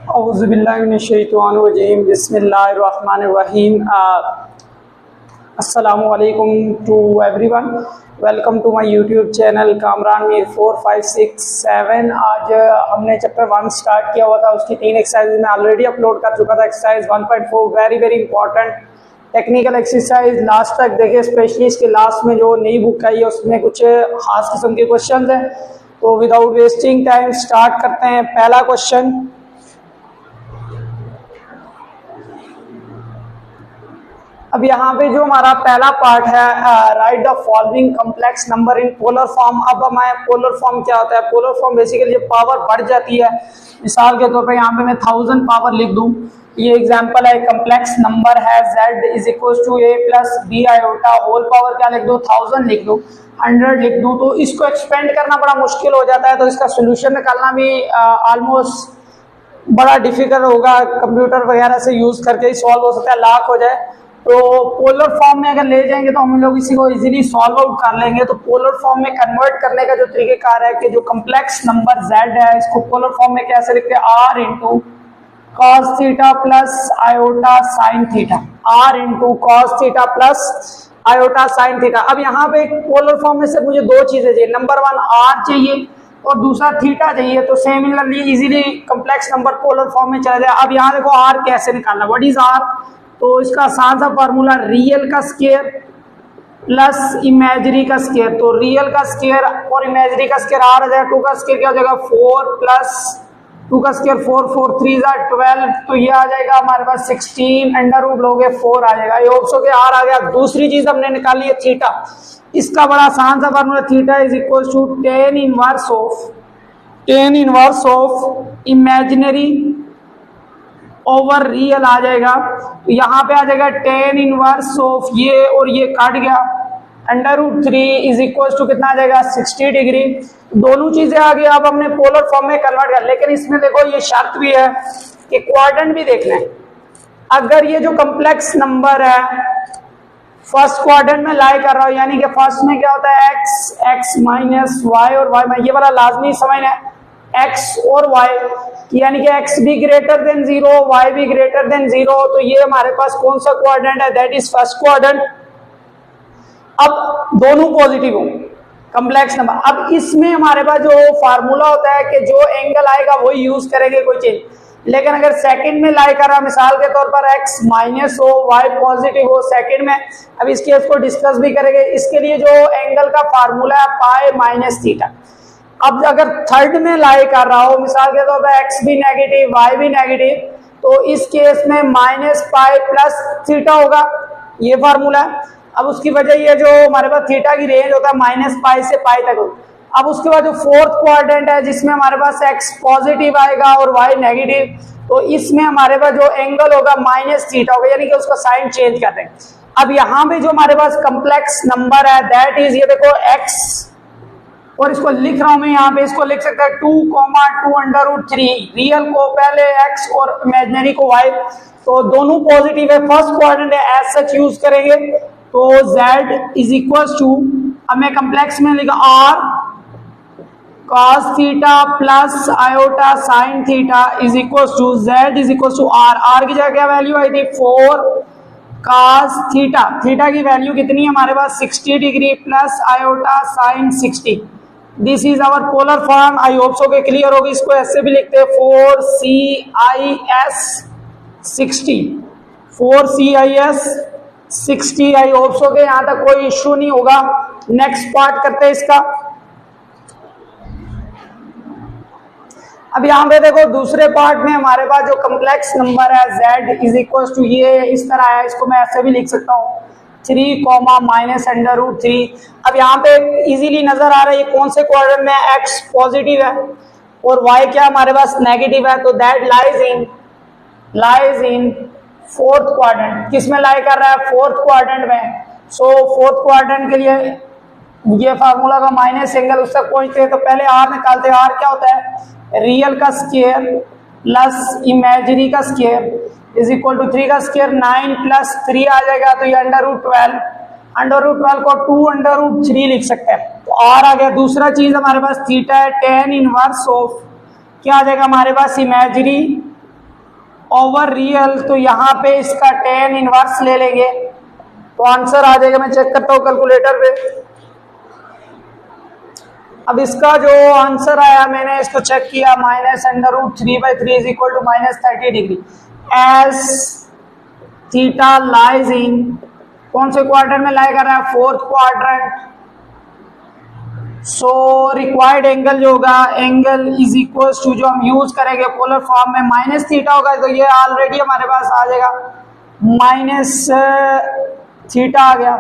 औज़ुबिल्लाहिमिनश्शैतानिर्रजीम बिस्मिल्लाहिर्रहमानिर्रहीम। अस्सलामु अलैकुम to everyone, welcome to my YouTube channel Kamran Mir 4, 5, 6, 7। आज हमने चैप्टर 1 स्टार्ट किया हुआ था, उसकी 3 एक्सरसाइज मैं ऑलरेडी अपलोड कर चुका था। Exercise 1.4 very very important technical exercise, last तक देखिए। स्पेशली इसके लास्ट में जो नई बुक आई है उसमें कुछ खास किस्म के क्वेश्चन हैं। तो विदाउट वेस्टिंग टाइम स्टार्ट करते हैं। पहला क्वेश्चन, अब यहाँ पे जो हमारा पहला पार्ट है, right the following complex number in polar form. अब हमारे पोलर फॉर्म क्या होता है? पोलर फॉर्म बेसिकली जब पावर बढ़ जाती है, मिसाल के तौर पे यहाँ पे मैं 1000 पावर लिख दूं। ये एग्जांपल है, कॉम्प्लेक्स नंबर है z is equal to a plus B iota whole power क्या लिख दूं, 1000 लिख दूं, 100 लिख दूं। तो इसको एक्सपेंड करना बड़ा मुश्किल हो जाता है, तो इसका सोल्यूशन निकालना भी ऑलमोस्ट बड़ा डिफिकल्ट होगा। कंप्यूटर वगैरह से यूज करके ही सॉल्व हो सकता है, लाख हो जाए। तो पोलर फॉर्म में अगर ले जाएंगे तो हम लोग इसी को इजीली सॉल्व आउट कर लेंगे। तो पोलर फॉर्म में कन्वर्ट करने का जो तरीकेकार है कि जो कॉम्प्लेक्स नंबर z है, इसको पोलर फॉर्म में कैसे लिखते हैं, r into cos theta plus iota sine theta, r into cos theta plus iota sine theta. अब यहाँ पे पोलर फॉर्म में से मुझे दो चीजें चाहिए, नंबर 1 r चाहिए और दूसरा थीटा चाहिए। तो similarly easily complex number polar form में चला जाए। अब यहाँ देखो r कैसे निकालना, व्हाट इज r? तो इसका आसान सा फार्मूला, रियल का स्क्वायर प्लस इमेजरी का स्क्वायर। तो रियल का स्क्वायर और इमेजरी का स्क्वायर r आ जाएगा, 2 का स्क्वायर क्या हो जाएगा 4 प्लस 2 का स्क्वायर 4, 4 3 12। तो ये आ जाएगा हमारे पास 16, अंडर रूट लोगे 4 आ जाएगा। ये ऑप्शन के r आ गया। दूसरी चीज हमने निकाली है थीटा। इसका बड़ा आसान सा formula, theta is equal to tan inverse of imaginary over real आ जाएगा। तो यहाँ पे आ जाएगा टेन इनवर्स ऑफ ये और ये काट गया, under root 3 is equal to कितना आ जाएगा 60 डिग्री। दोनों चीजें आ गई। अब हमने पोलर फॉर्म में कन्वर्ट कर, लेकिन इसमें देखो ये शर्त भी है कि क्वाड्रेंट भी देखना है। अगर ये जो कॉम्प्लेक्स नंबर है फर्स्ट क्वाड्रेंट में लाई कर रहा हो, यानी कि फर्स्ट में क्या होता है x माइनस वाई और y, ये वाला लाजमी समझना है, x और y, यानी कि x भी ग्रेटर देन 0, y भी ग्रेटर देन 0। तो ये हमारे पास कौन सा क्वाड्रेंट है? That is first quadrant. अब दोनों पॉजिटिव हो कॉम्प्लेक्स नंबर। अब इसमें हमारे पास जो फार्मूला होता है कि जो एंगल आएगा वही यूज करेंगे, कोई चीज। लेकिन अगर सेकंड में लाई कर रहा, मिसाल के तौर पर x माइनस हो y पॉजिटिव हो सेकंड में, अब इस केस को डिस्कस भी करेंगे। इसके लिए जो एंगल का फार्मूला है पाई माइनस थीटा। अब अगर थर्ड में लाई कर रहा हो, मिसाल के तौर पर x भी नेगेटिव y भी नेगेटिव, तो इस केस में माइनस पाई प्लस थीटा होगा, ये फार्मूला है। अब उसकी वजह ये जो हमारे पास थीटा की रेंज होता है माइनस पाई से पाई तक हो। अब उसके बाद जो फोर्थ क्वाड्रेंट है जिसमें हमारे पास x पॉजिटिव आएगा और y नेगेटिव, तो इसमें हमारे पास जो एंगल होगा माइनस थीटा होगा, यानी कि उसका साइन चेंज कर देंगे। अब यहाँ पे जो हमारे पास कॉम्प्लेक्स नंबर है दैट इज, ये देखो x, और इसको लिख रहा हूं मैं यहाँ पे, इसको लिख सकता है 2, 2 अंडर रूट 3, रियल को पहले x और इमेजिनरी को y। तो दोनों पॉजिटिव है, फर्स्ट क्वाड्रेंट है, एज सच यूज करेंगे। तो z इज इक्वल टू, अब मैं कॉम्प्लेक्स में लिखा r cos theta plus iota sine theta is equal to z is equal to r की जगह क्या वैल्यू आई थी 4 cos थीटा, थीटा की वैल्यू कितनी है हमारे पास 60 degree plus iota sine 60। This is our polar form. I hope so के क्लियर होगी। इसको ऐसे भी लिखते हैं 4CIS 60, 4CIS 60। आई होप सो के यहाँ तक कोई इश्यू नहीं होगा। नेक्स्ट पार्ट करते हैं इसका। अब यहाँ पे देखो दूसरे पार्ट में हमारे पास जो कॉम्प्लेक्स नंबर है z इज इक्वल टू, ये इस तरह है, इसको मैं ऐसे भी लिख सकता हूँ 3, माइनस अंडर रूट 3। अब यहाँ पे इजीली नजर आ रहा है ये कौन से क्वाड्रेंट में x पॉजिटिव है और y क्या हमारे पास नेगेटिव है। तो that lies in fourth quadrant. किस में लाई कर रहा है? फोर्थ क्वाड्रेंट में। सो फोर्थ क्वाड्रेंट के लिए ये फार्मूला का माइनस एंगल उस तक पहुंचते हैं। तो पहले r निकालते हैं। r क्या होता है? रियल का स्क्वायर प्लस इमेजिनरी का स्क्वायर इज इक्वल टू 3 का स्क्वायर 9 प्लस 3 आ जाएगा। तो ये अंडर रूट 12, अंडर रूट 12 को 2 अंडर रूट 3 लिख सकते हैं। तो r आ गया। दूसरा चीज हमारे पास थीटा है, टेन इनवर्स ऑफ क्या आ जाएगा हमारे पास इमेजिनरी ओवर रियल, तो यहाँ पे इसका tan इनवर्स ले लेंगे तो आंसर आ जाएगा। मैं चेक करता हूँ कैलकुलेटर पे। अब इसका जो आंसर आया, मैंने इसको चेक किया, -√3/3 is equal to -30 degree as theta lies in, कौन से क्वाड्रेंट में लाई कर रहा है? Fourth quadrant. So required angle जो होगा, एंगल इज इक्वल टू, जो हम यूज करेंगे पोलर फॉर्म में -थीटा होगा, तो ये ऑलरेडी हमारे पास आ जाएगा -थीटा आ गया,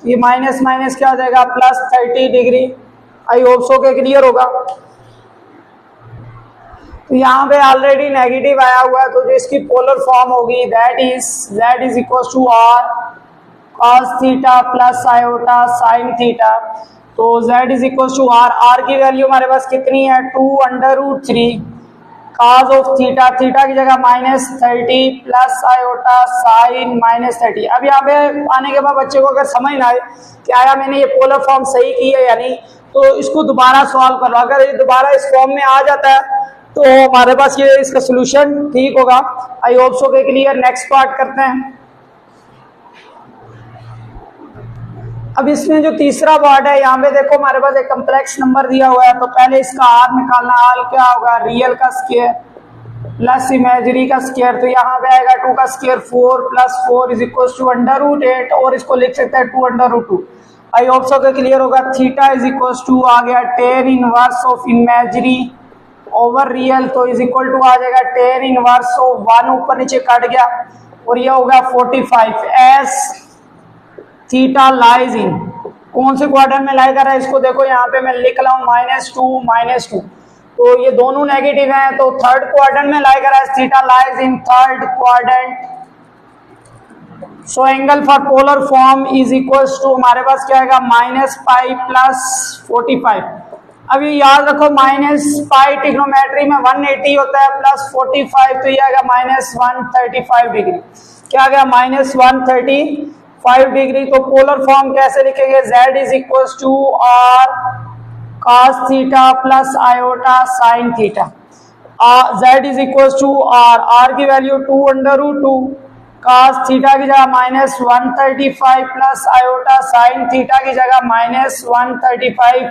ये माइनस माइनस क्या आ जाएगा? +30 डिग्री। आई होप सो के क्लियर होगा। तो यहाँ पे ऑलरेडी नेगेटिव आया हुआ है, तो जो इसकी पोलर फॉर्म होगी that is z is equal to r cos theta plus iota sin theta. तो z is equal to r की वैल्यू हमारे पास कितनी है? 2√3 cos ऑफ थीटा, थीटा की जगह -30 प्लस आयोटा sin -30। अब यहाँ पे आने के बाद बच्चे को अगर समझ ना आए कि आया मैंने ये पोलर फॉर्म सही की है या नहीं, तो इसको दोबारा सॉल्व कर लो। अगर ये दोबारा इस फॉर्म में आ जाता है तो हमारे पास ये इसका सोल्यूशन ठीक होगा। आई होप सो के क्लियर। नेक्स्ट पार्ट करते हैं। अब इसमें जो तीसरा पार्ट है, यहाँ पे देखो हमारे पास एक कम्प्लेक्स नंबर दिया हुआ है, तो पहले इसका आर निकालना। आर क्या होगा? रियल का स्क्वायर प्लस इमेजरी का स्क्वायर, तो यहाँ पे आएगा 2 का स्क्वायर 4 + 4 इज इक्वल टू √8, और इसको लिख सकते हैं 2√2। आई होप सो के क्लियर होगा। थीटा इज इक्वल टू आ गया tan inverse of imagery over real, तो इज इक्वल टू आ जाएगा tan इनवर्स ऑफ 1 ऊपर नीचे कट गया, और ये होगा 45 एस थीटा लाइज इन, कौन से क्वाड्रेंट में लाई कर रहा है? इसको देखो यहाँ पे मैं लिख रहा हूँ -2, तो ये दोनों नेगेटिव हैं, तो थर्ड क्वाड्रेंट में लाई कर रहा है। Theta lies in third quadrant. So angle for polar form is equal to हमारे पास क्या आएगा? -π + 45। अब ये याद रखो, -π ट्रिग्नोमेट्री में 180 होता है, +45 तो ये आएगा -135 डिग्री। क्या आ गया? -135 डिग्री। तो पोलर फॉर्म कैसे लिखेंगे? z is equal to r cos theta plus iota sin theta. z is equal to r की वैल्यू 2√2 cos थीटा की जगह -135 प्लस आयोटा sin थीटा की जगह -135।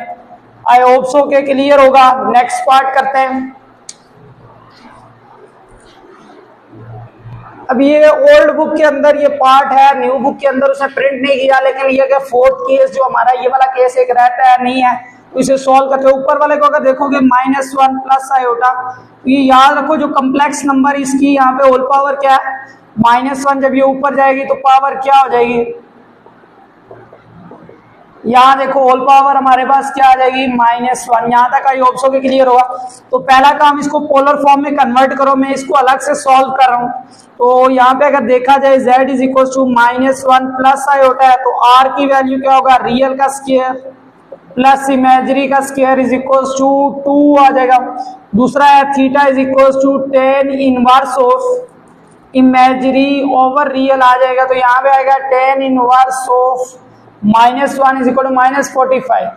आई होप सो के क्लियर होगा। नेक्स्ट पार्ट करते हैं। अब ये ओल्ड बुक के अंदर ये पार्ट है, न्यू बुक के अंदर उसे प्रिंट नहीं किया, लेकिन ये कि फोर्थ केस जो हमारा ये वाला केस एक रहता है नहीं है, तो इसे सॉल्व करते हैं। ऊपर वाले को अगर देखोगे -1 प्लस आयोटा, तो ये याद रखो जो कम्प्लेक्स नंबर इसकी यहाँ पे होल पावर क्या है? -1। जब ये ऊपर जाएगी तो पावर क्या हो जाएगी? यहाँ देखो होल पावर हमारे पास क्या आ जाएगी? -1। यहाँ तक आई होप सो के क्लियर होगा। तो पहला काम इसको पोलर फॉर्म में कन्वर्ट करो, मैं इसको अलग से सॉल्व कर रहा हूँ। तो यहाँ पे अगर देखा जाए z is equal to -1 plus iota है, तो r की वैल्यू क्या होगा? रियल का स्क्वायर प्लस इमेजरी का स्क्वायर इज इक्वल टू 2 आ जाएगा। दूसरा है theta is equal to tan inverse of imagery over real आ जाएगा, तो यहाँ पे आएगा tan inverse of -1 is equal to -45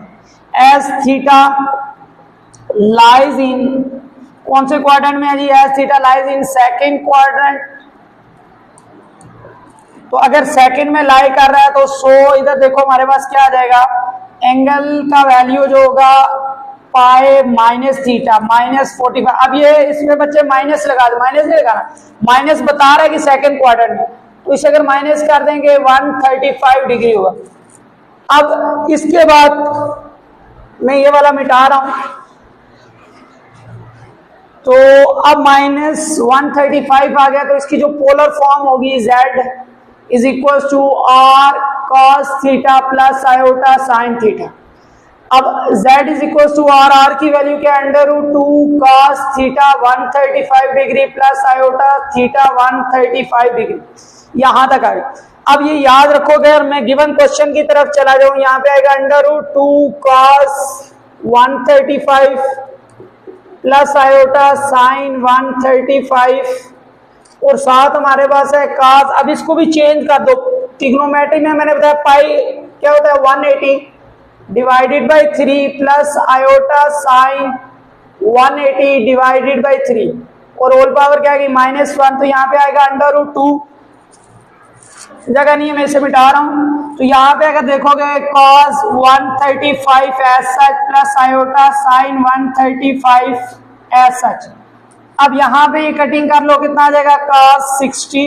as theta lies in, कौन से क्वाड्रेंट में है जी? As theta lies in second quadrant. तो अगर सेकंड में लाई कर रहा है तो सो इधर देखो हमारे पास क्या आ जाएगा? एंगल का वैल्यू जो होगा पाई माइनस थीटा -45। अब ये इसमें बच्चे माइनस लगा दो, माइनस नहीं लगाना, माइनस बता रहा है कि सेकंड क्वाड्रेंट में, तो इसे अगर माइनस कर देंगे 135 डिग्री होगा। अब इसके बाद मैं ये वाला मिटा रहा हूं, तो अब -135 आ गया, तो इसकी जो पोलर फॉर्म होगी z is equal to r cos theta plus iota sin theta. अब z is equal to r की वैल्यू क्या? √2 cos theta 135 degree plus iota theta 135 degree. यहां तक आए। अब ये याद रखोगे, और मैं गिवन क्वेश्चन की तरफ चला जाऊं, यहाँ पे आएगा √2 cos 135 प्लस आयोटा sin 135, और साथ हमारे पास है cos। अब इसको भी चेंज कर दो, ट्रिग्नोमेट्री में मैंने बताया पाई क्या होता है? 180 divided by 3 plus iota sin 180 divided by 3। और होल पावर क्या आएगी -1, तो यहाँ पे आएगा √2, जगह नहीं है मैं इसे मिटा रहा हूं। तो यहाँ पे अगर देखोगे cos 135 as such plus iota sine 135 as such. अब यहाँ पे ये कटिंग कर लो, कितना आ जाएगा cos 60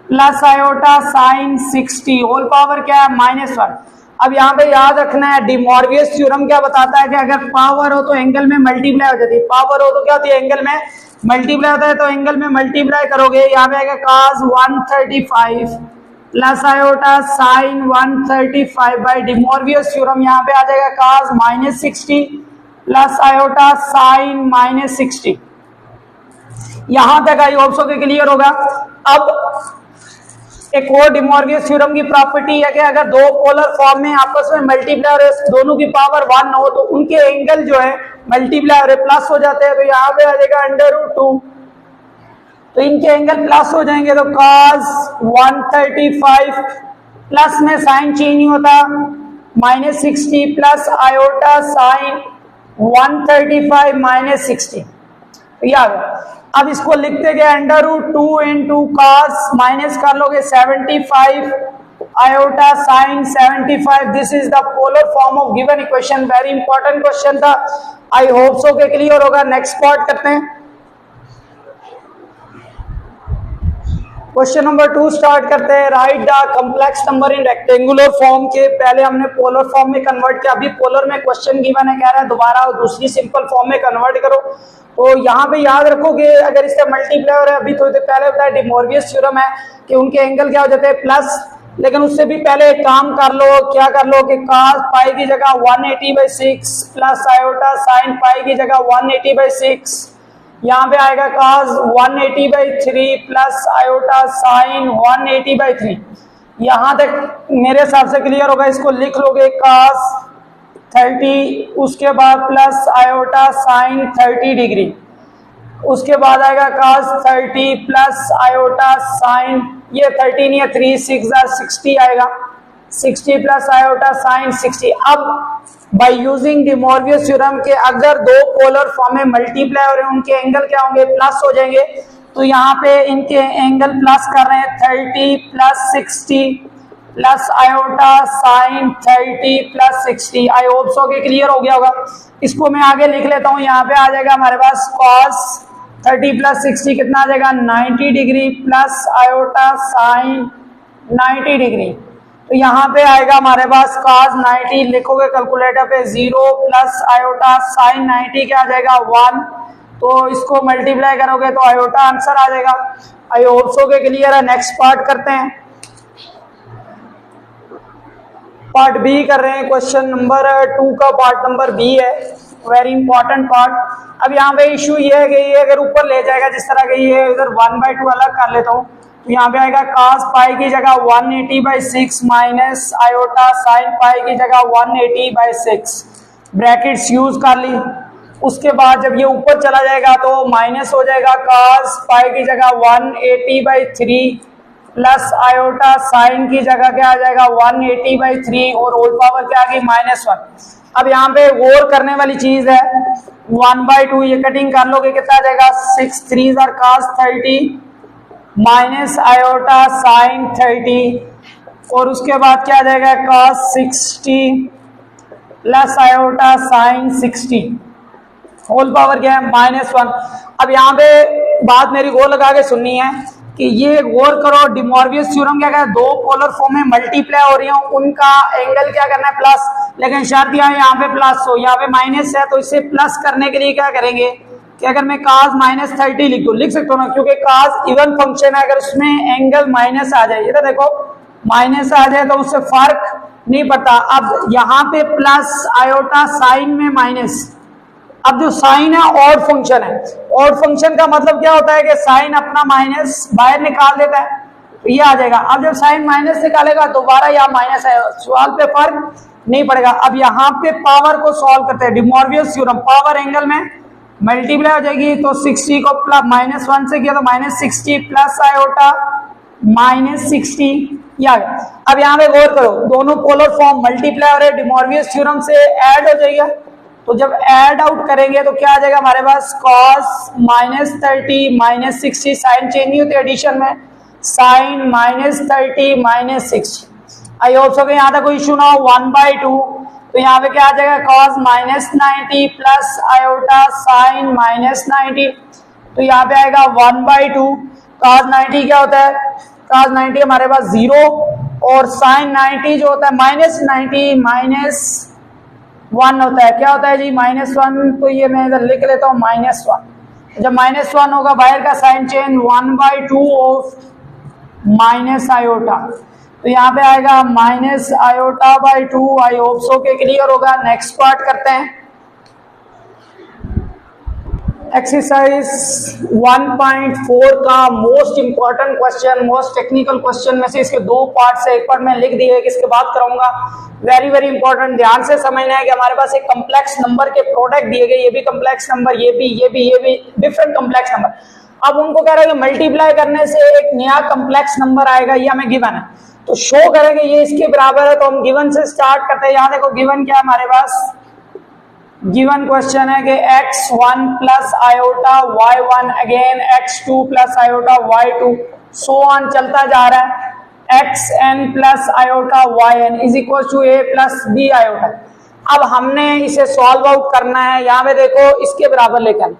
plus iota sine 60 whole power क्या है -1। अब यहाँ पे याद रखना है डिमॉर्वियस थ्योरम क्या बताता है कि अगर पावर हो तो एंगल में मल्टीप्लाई हो जाती है, पावर हो तो क्या होती है एंगल में मल्टीप्लाई होता है, तो एंगल में मल्टीप्लाई करोगे यहाँ पे आएगा cos 135 plus iota sine 135 by De Moivre's theorem यहाँ पे आ जाएगा cos -60 प्लस आयोटा साइन -60। यहां तक आई होप सो के क्लियर होगा। अब एक और डिमॉर्वियस थ्योरम की प्रॉपर्टी है कि अगर दो पोलर फॉर्म में आपस में मल्टीप्लाई और दोनों की पावर 1 हो तो उनके एंगल जो है मल्टीप्लाई और प्लस हो जाते हैं, तो यहाँ पे आ जाएगा √2, तो इनके एंगल प्लस हो जाएंगे, तो cos 135 प्लस में साइन चेंज नहीं होता -60 प्लस आयोटा साइन 135 -60 याद। अब इसको लिखते गए √2 इंटू cos माइनस कर लोगे 75 iota sine 75। This is the polar form of given equation. Very important question था, आई होप सो के क्लियर होगा। नेक्स्ट पार्ट करते हैं, क्वेश्चन नंबर 2 स्टार्ट करते हैं। Right the complex number in rectangular form के पहले हमने पोलर फॉर्म में कन्वर्ट किया, अभी पोलर में क्वेश्चन गिवन है, कह रहा है दोबारा दूसरी सिंपल फॉर्म में कन्वर्ट करो। तो यहाँ पे याद रखोगे अगर इससे मल्टीप्लाई हो रहा है, अभी तो पहले बताया डिमॉर्वियस थ्योरम है कि उनके एंगल क्या हो जाते हैं प्लस, लेकिन उससे भी पहले एक काम कर लो, क्या कर लो कि cos पाई की जगह 180/6 प्लस आयोटा साइन पाई की जगह 180/6, यहाँ पे आएगा cos 180/3 प्लस आयोटा साइन 180/3। यहाँ तक मेरे हिसाब से क्लियर होगा। इसको लिख लोगे cos 30, उसके बाद प्लस आयोटा साइन 30 डिग्री, उसके बाद आएगा cos 30 प्लस आयोटा साइन, ये 30 नहीं है 3 6 60 आएगा, 60 प्लस आयोटा साइन 60। अब बाय यूजिंग डिमॉर्वियस थ्योरम के अगर दो पोलर फॉर्म में मल्टीप्लाई हो रहे हैं उनके एंगल क्या होंगे प्लस हो जाएंगे, तो यहाँ पे इनके एंगल प्लस कर रहे हैं 30 plus 60 plus iota sine 30 plus 60। आई होप सो के क्लियर हो गया होगा। इसको मैं आगे लिख लेता हूँ, यहाँ पे आ जाएगा हमारे पास cos 30 प्लस 60 कितना आ जाएगा 90 degree plus iota sign 90 degree. तो यहाँ पे आएगा हमारे पास cos 90, लिखोगे कैलकुलेटर पे 0 प्लस आयोटा साइन 90 क्या आ जाएगा 1, तो इसको मल्टीप्लाई करोगे तो आयोटा आंसर आ जाएगा। आई होप सो के क्लियर है। नेक्स्ट पार्ट करते हैं, पार्ट बी कर रहे हैं। क्वेश्चन नंबर 2 का पार्ट नंबर बी है, वेरी इंपॉर्टेंट पार्ट। अब यहाँ पे इशू ये है कि ये अगर ऊपर ले जाएगा जिस तरह के ये इधर 1/2 अलग कर लेता हूँ, तो यहाँ पे आएगा cos पाई की जगह 180/6 माइनस आयोटा साइन पाई की जगह 180/6, ब्रैकेट्स यूज कर ली। उसके बाद जब ये ऊपर चला जाएगा तो माइनस हो जाएगा cos पाई की जगह 180/3 प्लस आयोटा साइन की जगह क्या आ जाएगा 180/3 और होल पावर क्या आ गई -1। अब यहाँ पे गौर करने वाली चीज है 1/2, ये कटिंग कर लोगे कितना आ जाएगा 6 3 cos 30 माइनस आयोटा साइन 30 और उसके बाद क्या आ जाएगा cos 60 plus iota sine 60, whole power क्या है -1। अब यहाँ पे बात मेरी गौर लगा के सुननी है कि ये गौर करो डिमॉर्वियस थ्योरम क्या कहता है, दो पोलर फॉर्म में मल्टीप्लाई हो रही हो उनका एंगल क्या करना है प्लस, लेकिन शर्त यहाँ पे प्लस हो, यहाँ पे माइनस है, तो इसे प्लस करने के लिए क्या करेंगे कि अगर मैं cos -30 लिख दूं, लिख सकता हूँ ना, क्योंकि cos इवन फंक्शन है, अगर उसमें एंगल माइनस आ जाए, ये तो देखो माइनस आ जाए तो उससे फर्क नहीं पड़ता। अब यहाँ पे प्लस आयोटा साइन में माइनस, अब जो साइन है ऑड फंक्शन है, ऑड फंक्शन का मतलब क्या होता है कि साइन अपना माइनस बाहर निकाल देता है, तो ये आ जाएगा। अब जब साइन माइनस निकालेगा दोबारा यहाँ माइनस है, सवाल पे फर्क नहीं पड़ेगा। अब यहाँ पे पावर को सॉल्व करते हैं, डिमॉर्वियस थ्योरम, पावर एंगल में मल्टीप्लाई हो जाएगी, तो 60 को प्लस -1 से किया तो -60 प्लस आयोटा -60 या। अब यहाँ पे गौर करो दोनों पोलर फॉर्म मल्टीप्लाई हो रहे, डिमॉर्वियस थ्योरम से ऐड हो जाएगा, तो जब ऐड आउट करेंगे तो क्या आ जाएगा हमारे पास, cos -30 -60, साइन चेंज नहीं होती एडिशन में, साइन -30 -60। आई होप सो कि यहाँ तक कोई इशू ना हो। 1/2 तो यहाँ पे क्या आ जाएगा, cos -90 प्लस आयोटा साइन -90, तो यहाँ पे आएगा 1/2। cos 90 क्या होता है, cos 90 हमारे पास 0, और साइन 90 जो होता है -90 -1 होता है। क्या होता है जी, -1, तो ये मैं इधर लिख लेता हूँ -1। जब -1 होगा बाहर का sign change 1/2 of minus iota, तो यहाँ पे आएगा -i/2। आई होप सो के क्लियर होगा। नेक्स्ट पार्ट करते हैं। एक्सरसाइज 1.4 का most important question, most technical question में से इसके दो पार्ट से एक पार्ट में लिख दिए, इसके बाद कराऊंगा। वेरी वेरी इंपॉर्टेंट, ध्यान से समझना है कि हमारे पास एक कम्प्लेक्स नंबर के प्रोडक्ट दिए गए, ये भी कम्प्लेक्स नंबर, ये भी डिफरेंट कम्प्लेक्स नंबर। अब उनको कह रहे हैं मल्टीप्लाई करने से एक नया कम्प्लेक्स नंबर आएगा, ये हमें गिवन है, तो शो करेंगे ये इसके बराबर है। तो हम गिवन से स्टार्ट करते हैं। यहाँ देखो गिवन क्या है हमारे पास, गिवन क्वेश्चन है कि x1 plus iota y1 again x2 plus iota y2 so on चलता जा रहा है। xn plus iota yn is equal to a plus b iota. अब हमने इसे सॉल्व आउट करना है। यहाँ पे देखो इसके बराबर लेकर,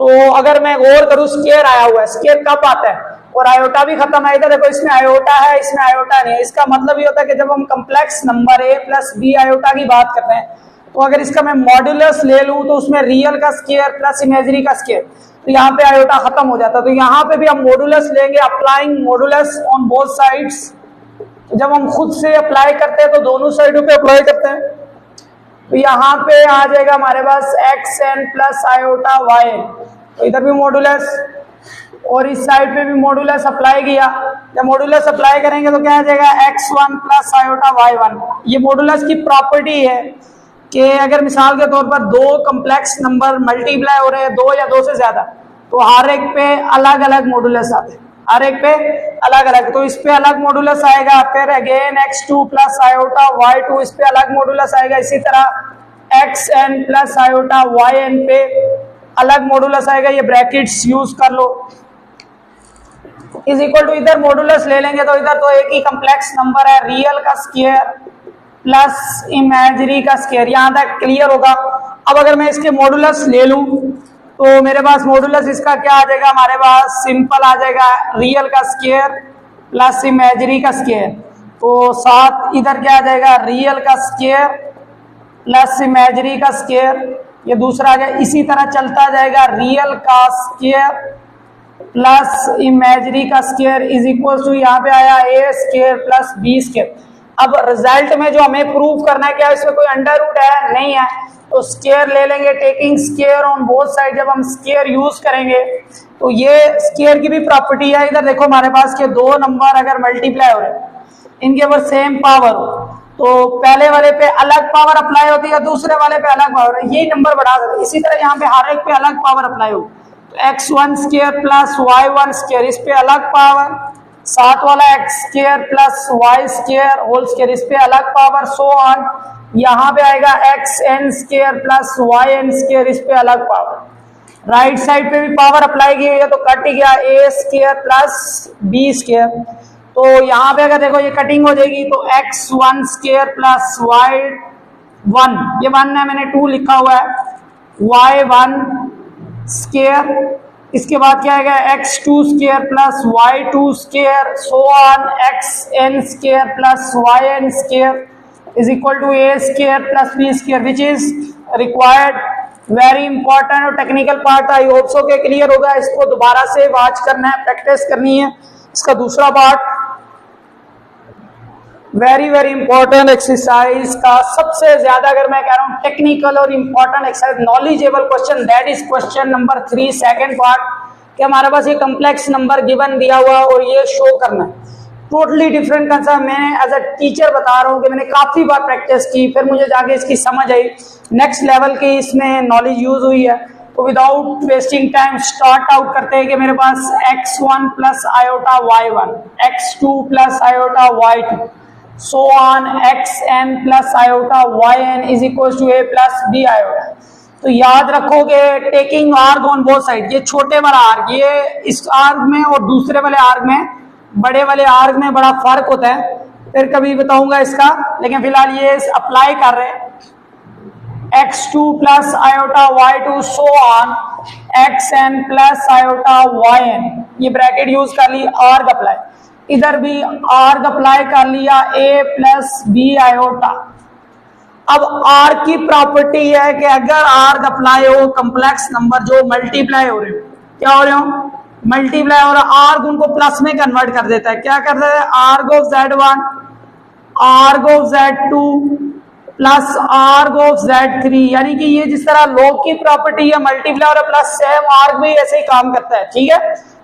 तो अगर मैं गौर करूँ स्क्वायर आया हुआ है, स्क्वायर कब आता है, और आयोटा भी खत्म आएगा। देखो इसमें आयोटा है, इसमें आयोटा नहीं है। इसका मतलब ये होता है कि जब हम complex number a plus b iota की बात करते हैं, तो अगर इसका मैं मॉड्यूलस ले लूं तो उसमें रियल का स्क्वायर प्लस इमेजिनरी का स्क्वायर, तो यहाँ पे आयोटा खत्म हो जाता है। तो यहाँ पे भी हम मॉड्यूलस लेंगे, applying modulus on both sides. जब हम खुद से अप्लाई करते हैं तो दोनों साइडों पे अप्लाई करते हैं, तो यहाँ पे आ जाएगा हमारे पास xn प्लस आयोटा yn, तो इधर भी मॉड्यूलस और इस साइड पे भी मॉड्यूलस अप्लाई किया। जब मॉड्यूलस अप्लाई करेंगे तो क्या आ जाएगा, x1 प्लस आयोटा y1। ये मॉड्यूलस की प्रॉपर्टी है कि अगर मिसाल के तौर पर दो कम्प्लेक्स नंबर मल्टीप्लाई हो रहे हैं, दो या दो से ज्यादा, तो हर एक पे अलग अलग मॉड्यूलस आते हैं, हर एक पे अलग अलग। तो इस पे अलग मॉड्यूलस आएगा, फिर again x2 plus iota y2 इस पे अलग मॉड्यूलस आएगा। इसी तरह xn प्लस आयोटा yn पे अलग मॉड्यूलस आएगा। ये ब्रैकेट्स यूज कर लो। इज इक्वल टू इधर मॉड्यूलस ले लेंगे तो इधर तो एक ही कम्प्लेक्स नंबर है, रियल का स्क्वायर प्लस इमेजिनरी का स्क्वायर। यहां तक क्लियर होगा। अब अगर मैं इसके मॉड्यूलस ले लूं तो मेरे पास मॉड्यूलस इसका क्या आ जाएगा, हमारे पास सिंपल आ जाएगा रियल का स्क्वायर प्लस इमेजिनरी का स्क्वायर। तो साथ इधर क्या आ जाएगा, रियल का स्क्वायर प्लस इमेजिनरी का स्क्वायर, ये दूसरा आ गया। इसी तरह चलता जाएगा, रियल का स्क्वायर प्लस इमेजिनरी का स्क्वायर इज इक्वल टू यहाँ पे आया a square plus b square. अब रिजल्ट में जो हमें प्रूव करना है, क्या इसमें कोई अंडर रूट है, नहीं है, तो स्क्वायर ले लेंगे, taking square on both side. जब हम स्क्वायर यूज करेंगे तो ये स्क्वायर की भी प्रॉपर्टी है। इधर देखो हमारे पास के दो नंबर अगर मल्टीप्लाई हो रहे हैं, इनके ऊपर सेम पावर हो, तो पहले वाले पे अलग पावर अप्लाई होती है, दूसरे वाले पे अलग पावर, यही नंबर बढ़ा देते। इसी तरह यहाँ पे हर एक पे अलग पावर अप्लाई हो, तो x1 square plus y1 square इस पे अलग पावर, साथ वाला x square plus y square whole square इस पे अलग पावर, सो ऑन। यहाँ पे आएगा xn square plus yn square इस पे अलग पावर। राइट साइड पे भी पावर अप्लाई की है तो कट गया a square plus b square. तो यहाँ पे अगर देखो ये कटिंग हो जाएगी तो x1 स्क्वायर प्लस y1, ये 1 है मैंने 2 लिखा हुआ है, y1 स्क्वायर, इसके बाद क्या आएगा x2 square plus y2 square, so on xn square plus yn square is equal to a square plus b square, which is required. Very important और technical part, I hope so के clear होगा। इसको दोबारा से watch करना है, practice करनी है। इसका दूसरा part very very important exercise का सबसे ज्यादा, अगर मैं कह रहा हूं टेक्निकल और important exercise, knowledgeable question, that is question number 3 second part, कि हमारे पास ये कम्प्लेक्स नंबर गिवन दिया हुआ और ये शो करना है। Totally different concept. मैं एज अ टीचर बता रहा हूँ कि मैंने काफी बार प्रैक्टिस की, फिर मुझे जाके इसकी समझ आई, नेक्स्ट लेवल की इसमें नॉलेज यूज हुई है। तो without wasting time start out करते हैं कि मेरे पास x1 plus iota y1, x2 plus iota y2, so on xn plus iota yn is equals to a plus b iota। तो याद रखोगे टेकिंग आर्ग ऑन बोथ साइड, ये छोटे वाला आर्ग, ये इस आर्ग में और दूसरे वाले आर्ग में, बड़े वाले आर्ग में बड़ा फर्क होता है, फिर कभी बताऊंगा इसका, लेकिन फिलहाल ये अप्लाई कर रहे हैं। x2 plus iota y2 so on xn plus iota yn, ये ब्रैकेट यूज कर ली, आर्ग अप्लाई, इधर भी आर्ग अप्लाई कर लिया a प्लस बी आयोटा। अब आर्ग की प्रॉपर्टी है कि अगर आर्ग अप्लाई हो, कॉम्प्लेक्स नंबर जो मल्टीप्लाई हो रहे हो, क्या हो रहे हो, मल्टीप्लाई हो रहा, आर्ग उनको प्लस में कन्वर्ट कर देता है, क्या कर देता है, arg of z1 arg of z2 plus arg of z3, यानी कि ये जिस तरह लॉग की प्रॉपर्टी है मल्टीप्लाई और प्लस सेम आर्ग भी ऐसे ही काम करता है, ठीक है।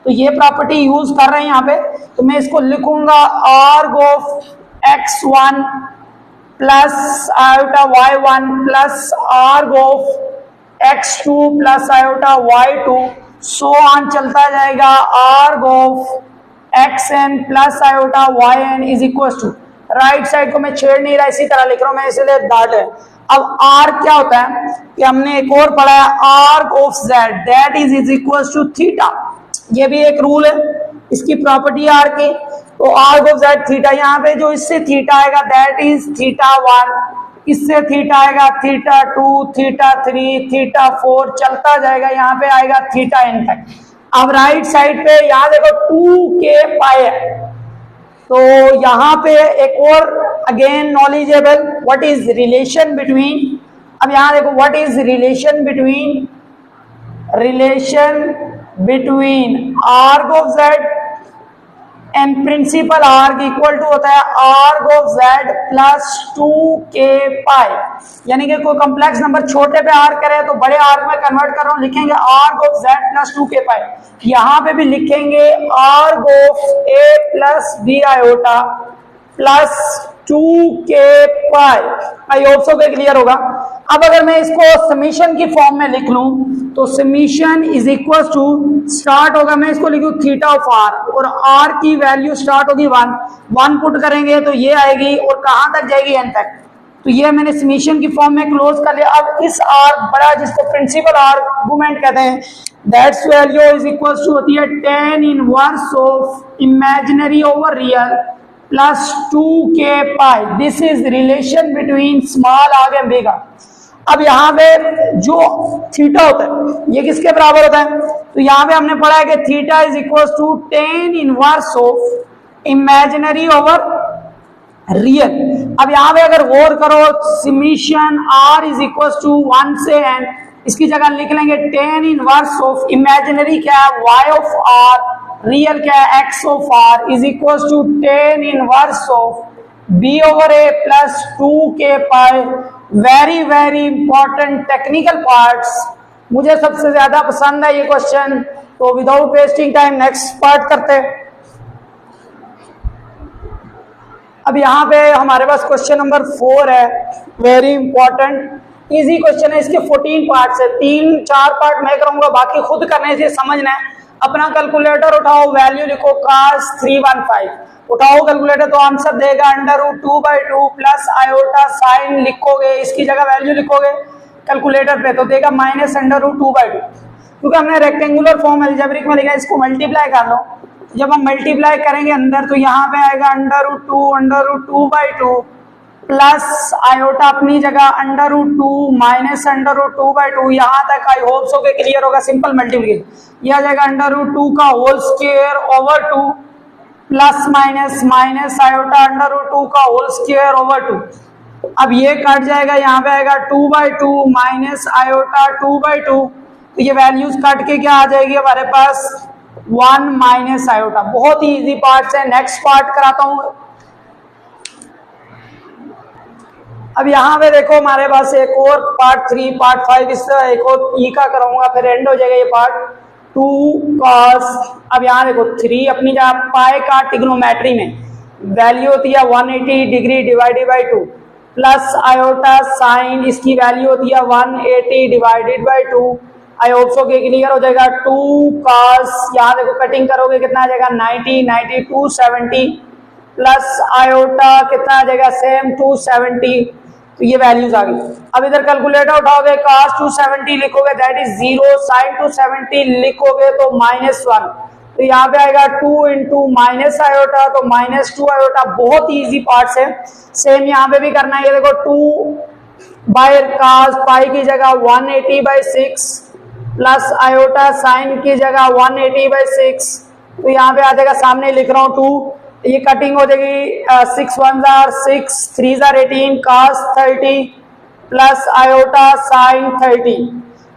तो ये प्रॉपर्टी यूज कर रहे हैं यहाँ पे, तो मैं इसको लिखूंगा arg of x1 plus iota y1 plus arg of x2 plus iota y2 so on चलता जाएगा, arg of xn plus iota yn is equal to, right side को मैं छेड़ नहीं रहा, इसी तरह लिख रहा हूं मैं, इसलिए दैट है। अब आर्ग क्या होता है कि हमने एक और पढ़ा है, arg of z that is equal to theta, ये भी एक रूल है, इसकी प्रॉपर्टी है आर्ग की। तो आर्ग ऑफ z थीटा, यहाँ पे जो इससे थीटा आएगा दैट इज थीटा 1, इससे थीटा आएगा थीटा 2, थीटा 3, थीटा 4, चलता जाएगा, यहाँ पे आएगा थीटा n तक। अब राइट साइड पे यहाँ देखो 2k पाई है, तो यहाँ पे एक और again knowledgeable, what is relation between, अब यहाँ देखो what is relation between arg of z and principal arg equal to होता है arg of z plus 2k pi, यानी कि कोई कॉम्प्लेक्स नंबर छोटे पे आर्ग करे तो बड़े आर्ग में कन्वर्ट कर रहा हूं, लिखेंगे arg of z plus 2k pi, यहाँ पे भी लिखेंगे arg of a plus B iota plus 2k pi. I hope so clear होगा। अब अगर मैं इसको समीशन की फॉर्म में लिख लूं तो summation is equal to, start होगा, मैं इसको लिखूं थीटा ऑफ आर, और आर की वैल्यू स्टार्ट होगी 1 पुट करेंगे तो ये आएगी, और कहां तक जाएगी, n तक। तो ये मैंने समीशन की फॉर्म में क्लोज कर लिया। अब इस आर बड़ा, जिसको प्रिंसिपल आर्गुमेंट कहते हैं, that's value is equal to होती है tan inverse of imaginary over real plus 2k pi, this is relation between small arg and big arg. अब यहाँ पे जो थीटा होता है ये किसके बराबर होता है, तो यहाँ पे हमने पढ़ा है कि theta is equal to tan inverse of imaginary over real. अब यहाँ पे अगर गौर करो, summation r is equal to 1 से n, इसकी जगह लिख लेंगे tan इनवर्स ऑफ इमेजिनरी क्या है y ऑफ r, रियल क्या है x of r, is equal to tan inverse of b over a plus 2k pi. Very very important technical parts, मुझे सबसे ज्यादा पसंद है ये क्वेश्चन, तो without wasting time next part करते हैं। अब यहाँ पे हमारे पास क्वेश्चन नंबर 4 है, वेरी इंपॉर्टेंट, इजी क्वेश्चन है, इसके 14 पार्ट्स है, 3-4 पार्ट मैं कराऊंगा, बाकी खुद करने से समझना है। अपना कैलकुलेटर उठाओ, वैल्यू लिखो cos 315, उठाओ कैलकुलेटर तो आंसर देगा √2/2 प्लस आयोटा साइन लिखोगे, इसकी जगह वैल्यू लिखोगे कैलकुलेटर पे तो देगा -√2/2, क्योंकि हमने रेक्टेंगुलर फॉर्म अलजेब्रिक में लिखा है, इसको मल्टीप्लाई कर लो। जब हम मल्टीप्लाई करेंगे अंदर तो यहाँ पे आएगा √2/2 प्लस आयोटा अपनी जगह √2 माइनस √2/2, यहाँ तक आई होप सो के क्लियर होगा। सिंपल मल्टीप्लिकेशन, यह आ जाएगा √2 का whole square over 2 plus minus minus iota √2 का होल स्क्वायर ओवर 2। अब ये कट जाएगा, यहाँ पे आएगा 2/2 माइनस आयोटा 2/2, तो ये वैल्यूज कट के क्या आ जाएगी हमारे पास 1 माइनस आयोटा। बहुत ही इजी पार्ट है, नेक्स्ट पार्ट कराता हूं। अब यहाँ पे देखो हमारे पास एक और पार्ट 3 पार्ट 5, इससे एक और ई का कराऊंगा, फिर एंड हो जाएगा ये पार्ट 2 cos। अब यहाँ देखो 3 अपनी जगह, पाई का ट्रिग्नोमेट्री में वैल्यू होती है 180 degree divided by 2 plus iota sign, इसकी वैल्यू होती है 180 divided by 2। I hope so के क्लियर हो जाएगा। 2 cos, यहाँ देखो कटिंग करोगे कितना आ जाएगा 90, 270 प्लस आयोटा कितना आ जाएगा सेम 270, तो ये वैल्यूज आ गई। अब इधर कैलकुलेटर उठाओगे, cos 270 लिखोगे दैट इज 0, sin 270 लिखोगे तो -1, तो यहाँ पे आएगा 2 इंटू माइनस आयोटा, तो -2 आयोटा। बहुत इजी पार्ट्स है, सेम यहाँ पे भी करना है। ये देखो 2 बाय cos पाई की जगह 180/6 प्लस आयोटा साइन की जगह 180/6, तो यहाँ पे आ जाएगा, सामने लिख रहा हूँ 2, ये कटिंग हो जाएगी 6 1 jar 6, 3 jar 18 cos 30 plus iota sine 30।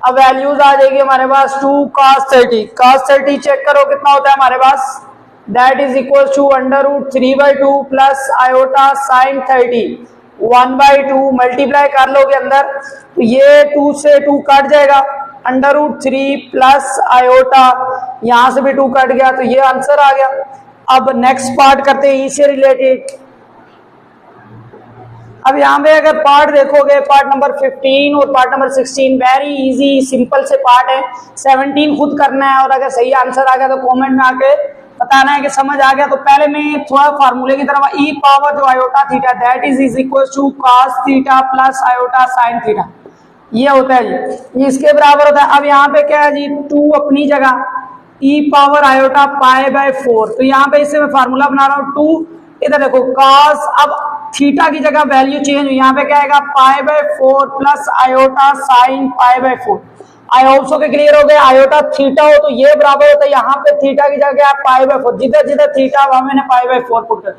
अब वैल्यूज आ जाएगी हमारे पास 2 cos 30, cos 30 चेक करो कितना होता है हमारे पास, that is equal to √3/2 plus iota sine 30 1/2, multiply कर लोगे अंदर तो ये 2 से 2 कट जाएगा, √3 प्लस आयोटा, यहां से भी 2 कट गया, तो ये आंसर आ गया। अब नेक्स्ट पार्ट करते हैं इससे रिलेटेड। अब यहाँ पे अगर पार्ट देखोगे, पार्ट नंबर 15 और part number 16 very easy simple से पार्ट है, 17 खुद करना है, और अगर सही आंसर आ गया तो कमेंट में आके बताना है कि समझ आ गया। तो पहले मैं थोड़ा फार्मूले की तरफ, ई पावर जो iota theta that is equal to cos theta plus iota sine theta, ये होता है जी, ये इसके बराबर होता है। अब यहाँ पे क्या है जी, 2 अपनी जगह, ई पावर आयोटा π/4, तो यहाँ पे इससे मैं फार्मूला बना रहा हूँ 2, इधर देखो cos, अब थीटा की जगह वैल्यू चेंज हुई, यहाँ पे क्या आएगा π/4 plus iota sine π/4। I hope so के क्लियर हो गया। आयोटा थीटा हो तो ये बराबर होता है, यहाँ पे थीटा की जगह π/4, जिधर जिधर थीटा वहां मैंने π/4 पुट कर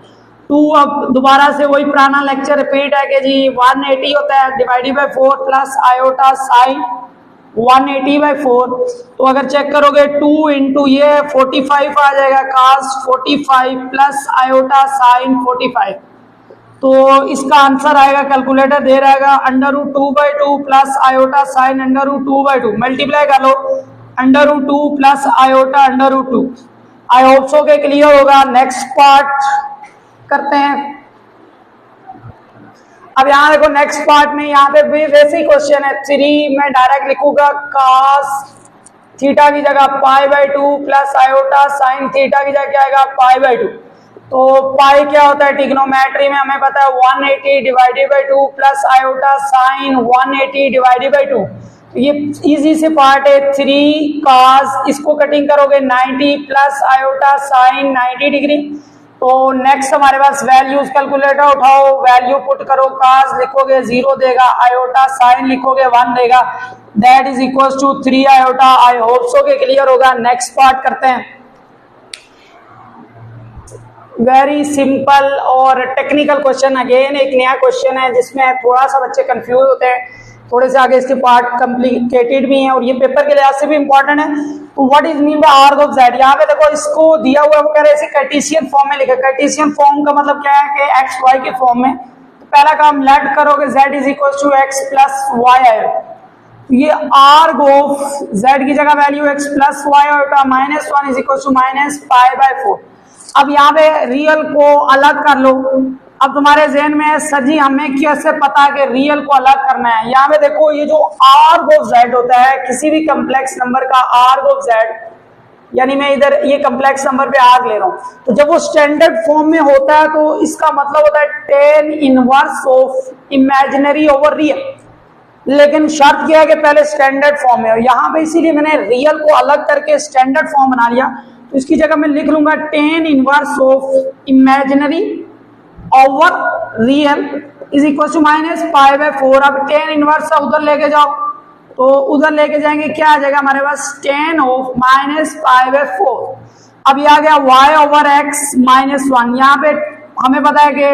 2। अब दोबारा से वही पुराना लेक्चर रिपीट है कि जी 180 होता है divided by 4 plus iota sine 180/4, तो अगर चेक करोगे 2 इंटू ये 45 आ जाएगा, cos 45 प्लस आयोटा साइन 45, तो इसका आंसर आएगा, कैलकुलेटर दे रहेगा √2/2 प्लस आयोटा साइन √2/2, मल्टीप्लाई कर लो √2 प्लस आयोटा √2। आई होप सो के क्लियर होगा। नेक्स्ट पार्ट करते हैं। अब यहाँ देखो नेक्स्ट पार्ट में, यहाँ पे भी वैसे ही क्वेश्चन है 3, मैं डायरेक्ट लिखूंगा cos थीटा की जगह π/2 प्लस आयोटा साइन थीटा की जगह क्या आएगा π/2, तो पाई क्या होता है ट्रिग्नोमेट्री में हमें पता है 180 divided by 2 plus iota sign 180 divided by 2, ये इजी से पार्ट है। 3 cos, इसको कटिंग करोगे 90 प्लस आयोटा साइन 90 डिग्री, तो नेक्स्ट हमारे पास वैल्यूज, कैलकुलेटर उठाओ, वैल्यू पुट करो, cos लिखोगे 0 देगा, आयोटा साइन लिखोगे 1 देगा, that is equal to 3 iota. I hope so के क्लियर होगा। नेक्स्ट पार्ट करते हैं। वेरी सिंपल और टेक्निकल क्वेश्चन, अगेन एक नया क्वेश्चन है जिसमें थोड़ा सा बच्चे कंफ्यूज होते हैं, थोड़े से आगे इसके पार्ट कॉम्प्लिकेटेड भी हैं और ये पेपर के लिहाज से भी इंपॉर्टेंट है। तो what is mean by arc of Z, यहाँ पे देखो इसको दिया हुआ है, वो कह रहे हैं इसे कार्टेशियन फॉर्म में लिखा। कार्टेशियन फॉर्म का मतलब क्या है कि एक्स वाई के फॉर्म में, तो पहला काम लेट करोगे z is equal to x plus y आएगा, ये आर्क ऑफ z की जगह वैल्यू x प्लस वाई आएगा, -1 इज इक्वल टू -π/4। अब यहाँ पे रियल को अलग कर लो। अब तुम्हारे जहन में सर जी हमें कैसे पता कि रियल को अलग करना है, यहाँ पे देखो ये जो आर्क ऑफ जेड होता है किसी भी कम्प्लेक्स नंबर का आर्क ऑफ जेड, यानी मैं इधर ये कम्प्लेक्स नंबर पे आर्क ले रहा हूँ, तो जब वो स्टैंडर्ड फॉर्म में होता है तो इसका मतलब होता है tan inverse of imaginary over real, लेकिन शर्त क्या है कि पहले स्टैंडर्ड फॉर्म में हो। यहाँ पे इसीलिए मैंने रियल को अलग करके स्टैंडर्ड फॉर्म बना लिया, तो इसकी जगह मैं लिख लूंगा tan inverse of imaginary over real is equal to -π/4। अब tan इनवर्स उधर लेके जाओ, तो उधर लेके जाएंगे क्या आ जाएगा हमारे पास tan ऑफ -π/4। अब ये आ गया y ओवर x -1, यहाँ पे हमें पता है कि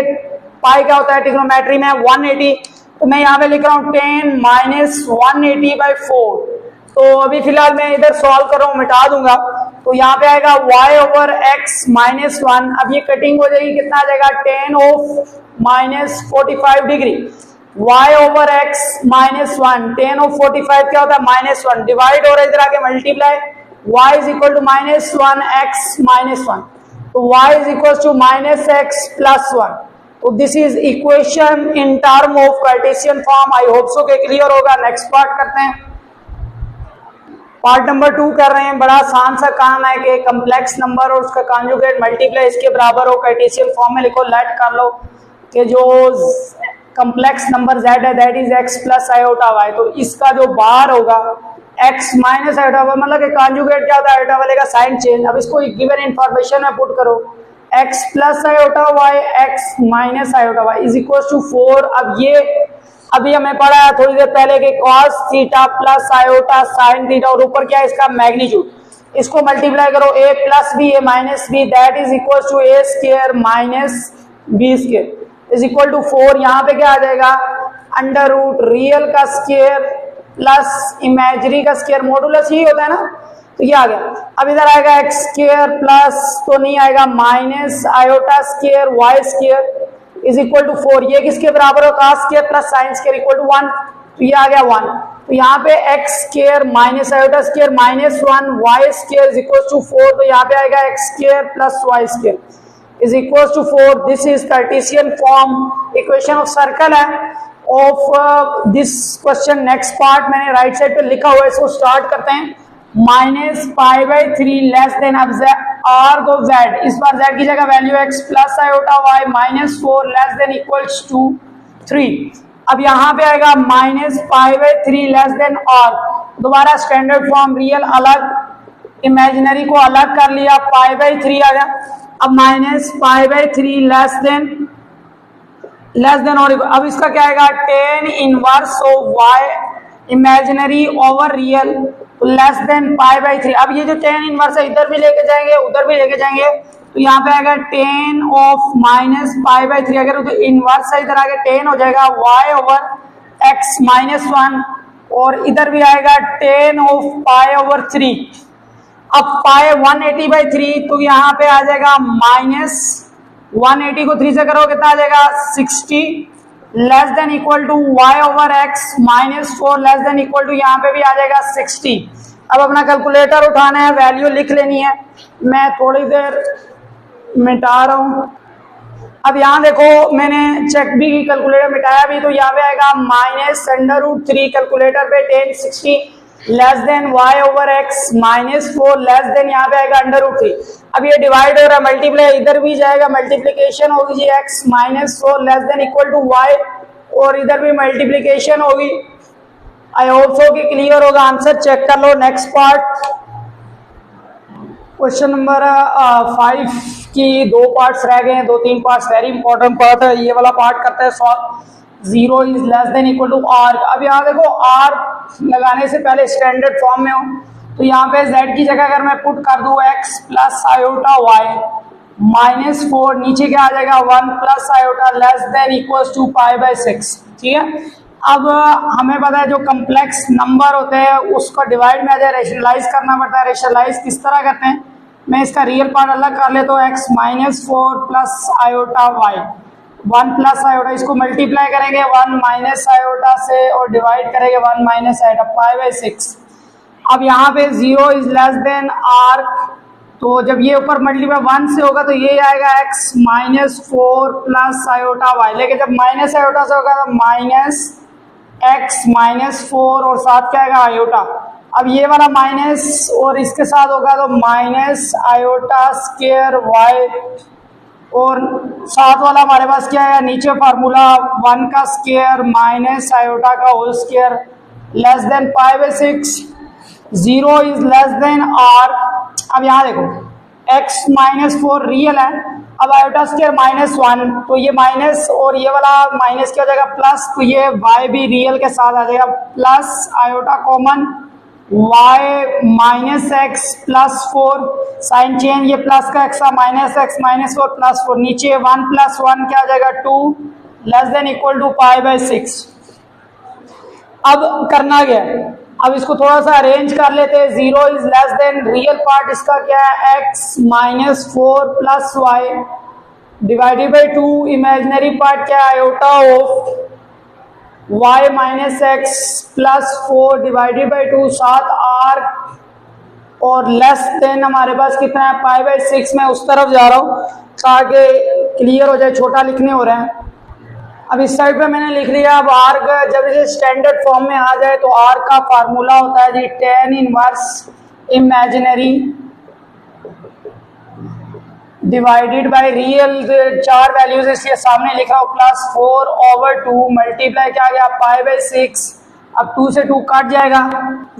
पाई क्या होता है ट्रिग्नोमेट्री में 180, तो मैं यहाँ पे लिख रहा हूँ tan -180/4। तो अभी फिलहाल मैं इधर सॉल्व कर रहा हूँ, मिटा दूंगा, तो यहाँ पे आएगा y ओवर x -1। अब ये कटिंग हो जाएगी, कितना आ जाएगा tan of -45 degree, y over x -1, tan of 45 क्या होता है -1, डिवाइड हो रहा है इधर आके multiply, y is equal to -1 x -1, तो y is equal to -x plus 1। तो this is equation in term of Cartesian form. I hope so के क्लियर होगा। नेक्स्ट पार्ट करते हैं, पार्ट नंबर 2 कर रहे हैं। बड़ा आसान सा काम है कि कम्प्लेक्स नंबर और उसका कॉन्जुगेट मल्टीप्लाई इसके बराबर हो, कार्टेशियन फॉर्म में लिखो, लेट कर लो कि जो कम्प्लेक्स नंबर z है that is x plus iota y, तो इसका जो बार होगा x माइनस आयोटा y, मतलब कॉन्जुगेट क्या होता है आयोटा वाले का साइन चेंज। अब इसको गिवन इंफॉर्मेशन में पुट करो, x plus iota y x minus iota y is equal to 4। अब ये अभी हमें पढ़ा है थोड़ी देर पहले कि cos theta plus iota sine theta, और ऊपर क्या है इसका मैग्नीट्यूड, इसको मल्टीप्लाई करो a plus b a minus b that is equal to a square minus B square is equal to 4। यहाँ पे क्या आ जाएगा अंडर रूट रियल का स्क्वायर प्लस इमेजरी का स्क्वायर, मॉडुलस ही होता है ना, तो ये आ गया। अब इधर आएगा एक्स स्क्वायर प्लस तो नहीं आएगा minus iota square y square is equal to 4। ये किसके बराबर हो, cos square plus sine square equal to 1, तो ये आ गया 1। तो यहाँ पे x square minus iota square minus 1 y square is equal to 4, तो यहाँ पे आएगा x square plus Y square is equal to 4। This is Cartesian form equation of circle है of this question. Next part मैंने right side पे लिखा हुआ है, इसको स्टार्ट करते हैं। Minus pi by 3 less than अब आर्ग ऑफ z, इस बार z की जगह value x plus iota y minus 4 less than equals to 3। अब यहाँ पे आएगा minus pi by 3 less than arg, दोबारा स्टैंडर्ड फॉर्म रियल अलग इमेजिनरी को अलग कर लिया, पाई बाई 3 आ गया। अब minus pi by 3 less then और अब इसका क्या आएगा tan inverse of y imaginary over real less than pi by 3। अब ये जो टेन इनवर्स है इधर भी लेके जाएंगे उधर भी लेके जाएंगे, तो यहाँ पे आएगा ten of minus pi by 3, अगर तो इनवर्स है इधर आगे टेन हो जाएगा y ओवर x माइनस 1, और इधर भी आएगा टेन ऑफ पाई ओवर 3। अब पाई 180 बाई 3, तो यहाँ पे आ जाएगा माइनस 180 को 3 से करो कितना आ जाएगा 60 less than equal to y over x minus 4 less than equal to यहाँ पे भी आ जाएगा 60। अब अपना कैलकुलेटर उठाना है, वैल्यू लिख लेनी है, मैं थोड़ी देर मिटा रहा हूँ। अब यहाँ देखो मैंने चेक भी कैलकुलेटर मिटाया भी, तो यहाँ पे आएगा माइनस अंडर रूट 3 कैलकुलेटर पे 1060 less than y over x minus 4 less then यहाँ पे आएगा अंडर रूट 3। अब ये डिवाइड हो रहा है मल्टीप्लाई, इधर भी जाएगा मल्टीप्लीकेशन होगी जी x minus 4 less than equal to y, और इधर भी मल्टीप्लीकेशन होगी। आई होप सो कि क्लियर होगा, आंसर चेक कर लो। नेक्स्ट पार्ट क्वेश्चन नंबर 5 की 2 पार्ट्स रह गए हैं, 2-3 पार्ट्स वेरी इंपॉर्टेंट पार्ट है, ये वाला पार्ट करते हैं solve. 0 is less than equal to r. अब यहाँ देखो आर लगाने से पहले स्टैंडर्ड फॉर्म में हो, तो यहाँ पे z की जगह अगर मैं पुट कर दूं x plus iota y minus 4, नीचे क्या आ जाएगा 1 plus iota less than equals to pi by 6। ठीक है, अब हमें पता है जो कम्प्लेक्स नंबर होते हैं उसको डिवाइड में आ जाए रेशनलाइज करना पड़ता है। रेशनलाइज किस तरह करते हैं, मैं इसका रियल पार्ट अलग कर लेता हूँ, x minus 4 plus iota y 1 plus iota, इसको मल्टीप्लाई करेंगे 1 माइनस आयोटा से और डिवाइड करेंगे 1 माइनस आयोटा पाई बाई 6। अब यहाँ पे 0 इज लेस देन आर, तो जब ये ऊपर मल्टीप्लाई 1 से होगा तो ये आएगा x minus 4 plus iota y, लेकिन जब माइनस आयोटा से होगा तो माइनस x माइनस 4 और साथ क्या आएगा आयोटा। अब ये वाला माइनस और इसके साथ होगा तो माइनस आयोटा स्क्वायर y, और साथ वाला हमारे पास क्या है नीचे फार्मूला 1 का स्क्वायर माइनस आयोटा का whole square less than pi by 6। 0 is less than r. अब यहाँ देखो x माइनस 4 रियल है, अब आयोटा स्क्वायर माइनस 1, तो ये माइनस और ये वाला माइनस क्या हो जाएगा प्लस, तो ये y भी रियल के साथ आ जाएगा plus iota common y minus x plus 4 sign change, ये प्लस का x minus x minus 4 plus 4, नीचे 1 प्लस 1 क्या हो जाएगा 2 less than equal to pi by 6। अब करना क्या है, अब इसको थोड़ा सा अरेंज कर लेते हैं। 0 is less than real part इसका क्या है x minus 4 plus y divided by 2, imaginary part क्या है iota of y minus x plus 4 divided by 2, साथ r और लेस देन हमारे पास कितना है पाई बाई 6। मैं उस तरफ जा रहा हूँ ताकि क्लियर हो जाए, छोटा लिखने हो रहे हैं। अब इस साइड पे मैंने लिख लिया। अब आर का जब इसे स्टैंडर्ड फॉर्म में आ जाए तो आर का फार्मूला होता है जी tan inverse imaginary divided by real, चार वैल्यूज इसलिए सामने लिख रहा हूँ, +4/2 मल्टीप्लाई क्या आ गया π/6। अब 2 से 2 कट जाएगा,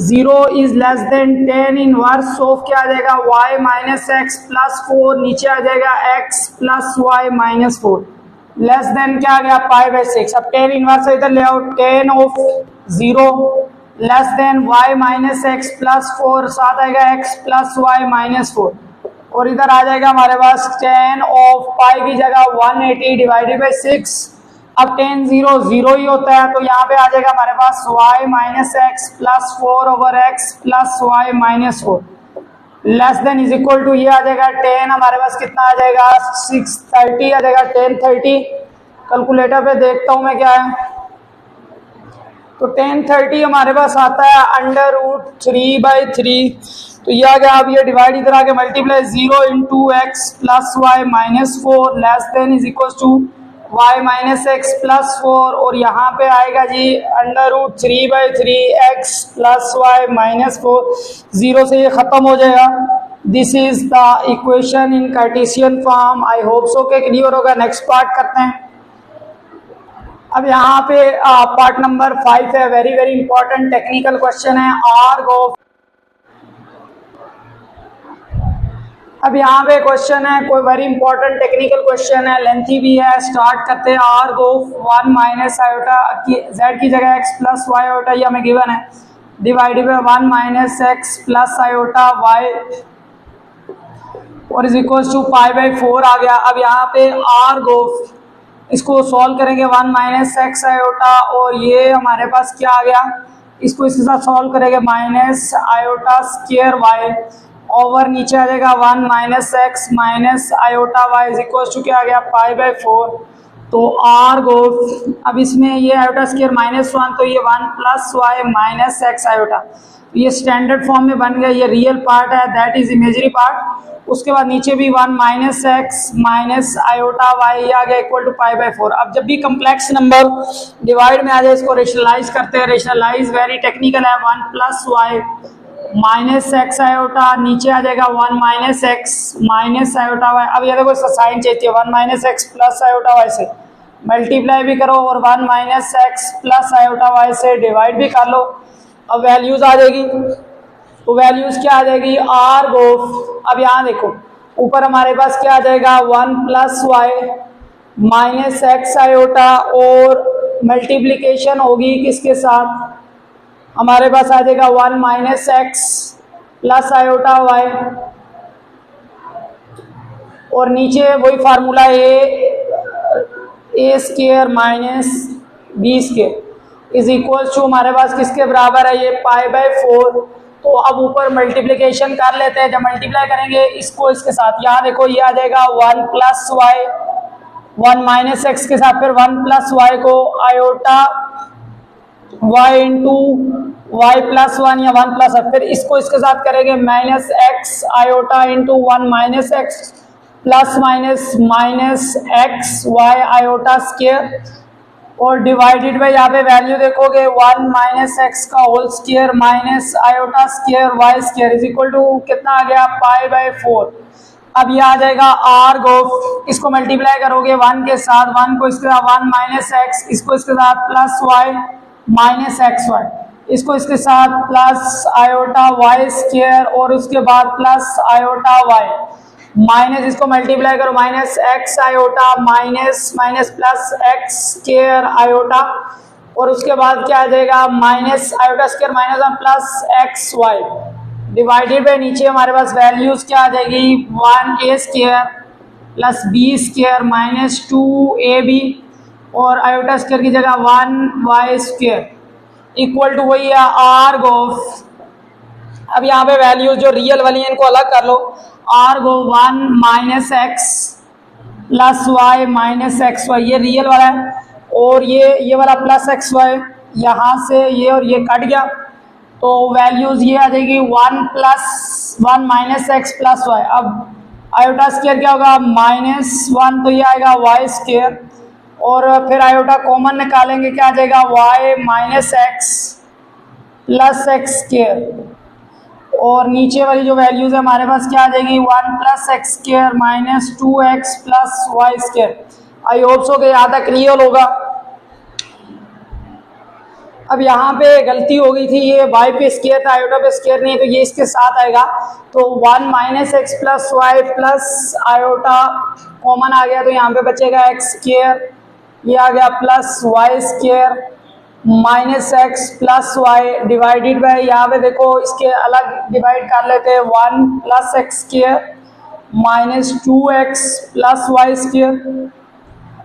0 is less then 10 inverse of क्या आ जाएगा y माइनस एक्स प्लस 4, नीचे आ जाएगा x plus Y minus 4 less than क्या आ गया π/6। अब 10 इनवर्स इधर ले आओ, 10 of 0 less than y minus x plus 4, साथ आएगा x प्लस वाई माइनस 4 और इधर आ जाएगा हमारे पास 10 ऑफ पाई की जगह 180 डिवाइडेड बाई 6। अब 10 0 0 ही होता है, तो यहाँ पे आ जाएगा हमारे पास y minus x plus 4/x plus Y minus 4 less than is equal to, ये आ जाएगा 10 हमारे पास कितना आ जाएगा 630 आ जाएगा 1030। कैलकुलेटर पे देखता हूँ मैं क्या है, तो 1030 हमारे पास आता है √3/3। तो ये आ गया। अब ये डिवाइड इधर आके multiply 0 into x plus Y minus 4 less than is equal to y minus x plus 4 और यहाँ पे आएगा जी √3/3 x प्लस वाई माइनस 4, 0 से ये खत्म हो जाएगा। This is the equation in Cartesian form. I hope so के क्लियर होगा। नेक्स्ट पार्ट करते हैं। अब यहाँ पे पार्ट नंबर 5 है, very very important technical question है आर्ग ऑफ। अब यहाँ पे क्वेश्चन है, कोई वेरी इंपॉर्टेंट टेक्निकल क्वेश्चन है, लेंथी भी है। स्टार्ट करते हैं। आर्ग ऑफ 1 माइनस आयोटा की z की जगह x प्लस वाई आयोटा, ये हमें गिवन है, divided by 1 minus x plus iota y और इज इक्वल टू π/4 आ गया। अब यहाँ पे आर्ग ऑफ, इसको सॉल्व करेंगे 1 माइनस एक्स आयोटा और ये हमारे पास क्या आ गया, इसको इसके साथ सॉल्व करेंगे minus iota square y over नीचे आ जाएगा 1 minus x minus iota y is equal to क्या आ गया π/4। तो आर्ग ऑफ, अब इसमें ये आयोटा स्क्वायर -1 तो ये 1 plus Y minus x iota, ये स्टैंडर्ड फॉर्म में बन गया। ये रियल पार्ट है, दैट इज इमेजरी पार्ट। उसके बाद नीचे भी 1 minus x minus iota Y आ गया इक्वल टू π/4। अब जब भी कम्प्लेक्स नंबर डिवाइड में आ जाए इसको रेशनलाइज करते हैं। रेशनलाइज वेरी टेक्निकल है। 1 plus Y minus x iota, नीचे आ जाएगा 1 minus x minus iota y. अब ये देखो इसका साइन चेंज है, 1 minus x plus iota y से मल्टीप्लाई भी करो और 1 minus x plus iota y से डिवाइड भी कर लो। अब वैल्यूज आ जाएगी, तो वैल्यूज क्या आ जाएगी आर्ग ऑफ। अब यहाँ देखो ऊपर हमारे पास क्या आ जाएगा 1 plus Y minus x iota और मल्टीप्लीकेशन होगी किसके साथ, हमारे पास आ जाएगा 1 minus x plus iota y और नीचे वही formula a square minus B square is equal to हमारे पास किसके बराबर है, ये π/4। तो अब ऊपर मल्टीप्लिकेशन कर लेते हैं। जब मल्टीप्लाई करेंगे इसको इसके साथ, यहाँ देखो ये आ जाएगा 1 प्लस वाई 1 माइनस एक्स के साथ फिर 1 प्लस वाई को iota y into y plus 1 या 1 प्लस, फिर इसको इसके साथ करेंगे minus x iota into 1 minus x plus minus minus x y iota square और डिवाइडेड बाई यहाँ पे वैल्यू देखोगे 1 माइनस एक्स का whole square minus iota square y square is equal to कितना आ गया π/4। अब ये आ जाएगा आर्ग ऑफ, इसको मल्टीप्लाई करोगे 1 के साथ, 1 को इसके साथ 1 माइनस एक्स, इसको इसके साथ plus Y minus x y, इसको इसके साथ प्लस आयोटा वाई स्क्वायर और उसके बाद प्लस आयोटा वाई माइनस, इसको मल्टीप्लाई करो minus x iota minus minus plus x square iota और उसके बाद क्या आ जाएगा minus iota square minus plus x y divided by नीचे हमारे पास वैल्यूज क्या आ जाएगी 1 a square plus b square minus 2ab और आयोटा स्क्वायर की जगह 1 y स्क्वायर इक्वल टू वही है आर्ग ऑफ। अब यहाँ पे वैल्यूज जो रियल वाली है इनको अलग कर लो। Arg of 1 minus x plus Y minus x Y, ये रियल वाला है और ये वाला प्लस एक्स वाई, यहाँ से ये और ये कट गया तो वैल्यूज ये आ जाएगी 1 plus 1 minus x plus y. अब आयोटा स्क्वायर क्या होगा -1 तो ये आएगा वाई स्क्वायर और फिर आयोटा कॉमन निकालेंगे क्या आ जाएगा y minus x plus x square और नीचे वाली जो वैल्यूज है हमारे पास क्या आ जाएगी, 1 plus x square minus 2x plus y square. I hope so कि यहाँ तक क्लियर होगा। अब यहाँ पे गलती हो गई थी, ये y पे स्क्वायर था, आयोटा पे स्क्वायर नहीं है, तो ये इसके साथ आएगा। तो 1 minus x plus Y plus iota common आ गया, तो यहाँ पे बचेगा एक्स स्क्वायर, ये आ गया plus Y square minus x plus y divided by, यहाँ पे देखो इसके अलग डिवाइड कर लेते हैं, 1 plus x square minus 2x plus Y square,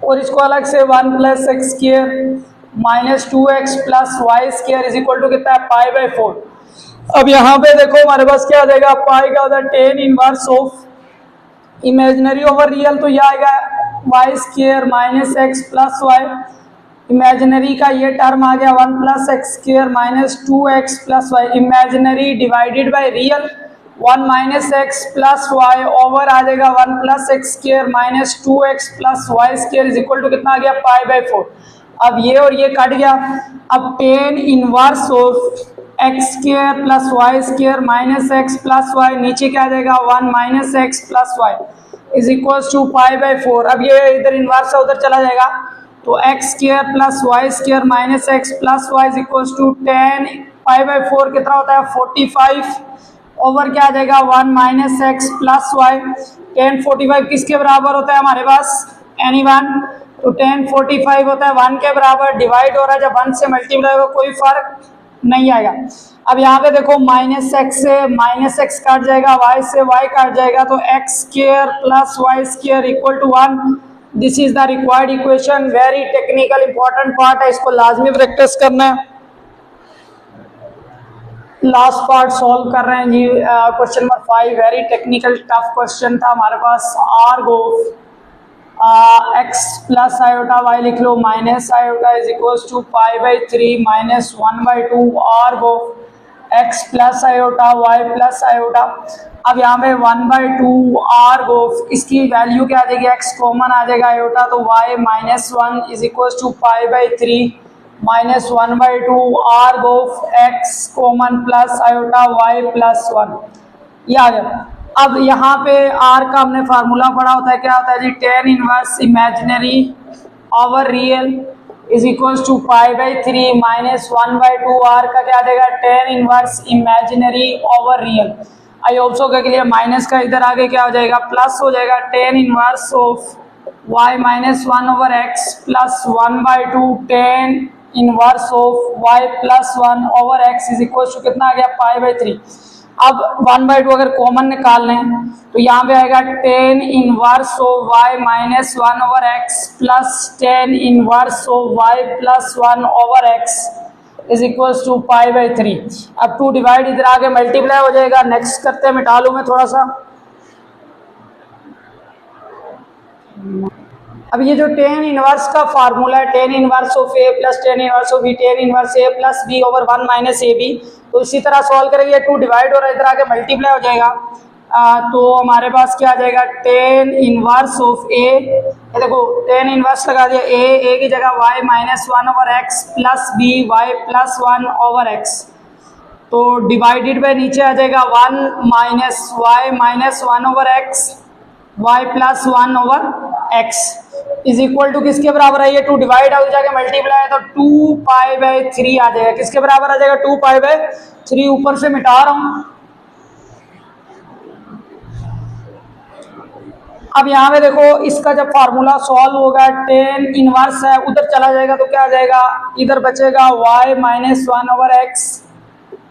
और इसको अलग से 1 plus x square minus 2x plus Y square is equal to कितना है, पाई बाई 4। अब यहाँ पे देखो हमारे पास क्या आ जाएगा, पाई का होता है tan inverse of imaginary over real, तो यह आएगा Y square minus x plus Y, imaginary का ये टर्म आ गया 1 plus x square minus 2x plus Y, imaginary divided by real 1 minus x plus Y over आ जाएगा 1 plus x square minus 2x plus Y square is equal to कितना आ गया, पाई by 4। अब ये और ये कट गया, अब tan inverse of x square plus Y square minus x plus y, नीचे क्या आ जाएगा 1 minus x plus y is equal to pi by 4। अब ये इधर इनवर्स उधर चला जाएगा, तो x square plus Y square minus x plus y is equal to 10 pi by 4 कितना होता है 45 ओवर क्या आ जाएगा 1 माइनस एक्स प्लस वाई। 10 45 किसके बराबर होता है हमारे पास, एनी वन, तो 10 45 होता है 1 के बराबर, डिवाइड हो रहा है, जब 1 से मल्टीप्लाई होगा कोई फर्क नहीं आएगा। अब यहाँ पे देखो माइनस एक्स से माइनस एक्स काट जाएगा, वाई से वाई काट जाएगा, तो x square plus Y square equal to 1। This is the required equation, very technical important part है, इसको लाजमी प्रैक्टिस करना है। लास्ट पार्ट सॉल्व कर रहे हैं जी, question number 5, very technical tough question था हमारे पास। Arg X plus iota Y लिख लो minus iota is equal to pi by 3 minus 1 by 2 Ergo X plus iota Y plus iota. अब यहाँ पे 1 बाई 2 आर्गो इसकी वैल्यू क्या आ जाएगी, एक्स कॉमन आ जाएगा आयोटा, तो y minus 1 is equal to pi by 3 minus 1 by 2 Ergo x common plus iota Y plus 1, ये आ गया। अब यहाँ पे आर का हमने फार्मूला पढ़ा होता है, क्या होता है जी, tan inverse imaginary over real is equal to pi by 3 minus 1 by 2, R का क्या देगा tan inverse imaginary over real. I hope so के लिए माइनस का इधर आगे क्या हो जाएगा, प्लस हो जाएगा, tan inverse of y minus 1 over x plus 1 by 2 tan inverse of y plus 1 over x is equal to कितना आ गया, पाई बाई 3। अब 1 बाई 2 अगर कॉमन निकाल लें तो यहाँ पे आएगा tan inverse of y minus 1 over x plus tan inverse of y plus 1 over x is equal to pi by 3। अब 2 डिवाइड इधर आगे मल्टीप्लाई हो जाएगा। नेक्स्ट करते हैं, मिटा लूँ मैं थोड़ा सा। अब ये जो टेन इनवर्स का फार्मूला है, tan inverse of a plus tan inverse of b, tan inverse a plus b over 1 minus a b, तो इसी तरह सॉल्व करेंगे। 2 डिवाइड हो रहा है, इधर आके मल्टीप्लाई हो जाएगा, तो हमारे पास क्या आ जाएगा, टेन इनवर्स ऑफ ए, देखो टेन इनवर्स लगा दिया, ए की जगह y minus 1 over x plus b y plus 1 over x, तो डिवाइडेड बाय नीचे आ जाएगा 1 minus y minus 1 over x y plus 1 over x is equal to किसके बराबर है, ये 2 डिवाइड आउट जाके मल्टीप्लाई है, तो 2 पाई बाई 3 आ जाएगा। किसके बराबर आ जाएगा, 2 पाई बाई 3। ऊपर से मिटा रहा हूं। अब यहाँ पे देखो इसका जब फार्मूला सॉल्व होगा, टेन इनवर्स है उधर चला जाएगा, तो क्या आ जाएगा, इधर बचेगा y minus 1 over x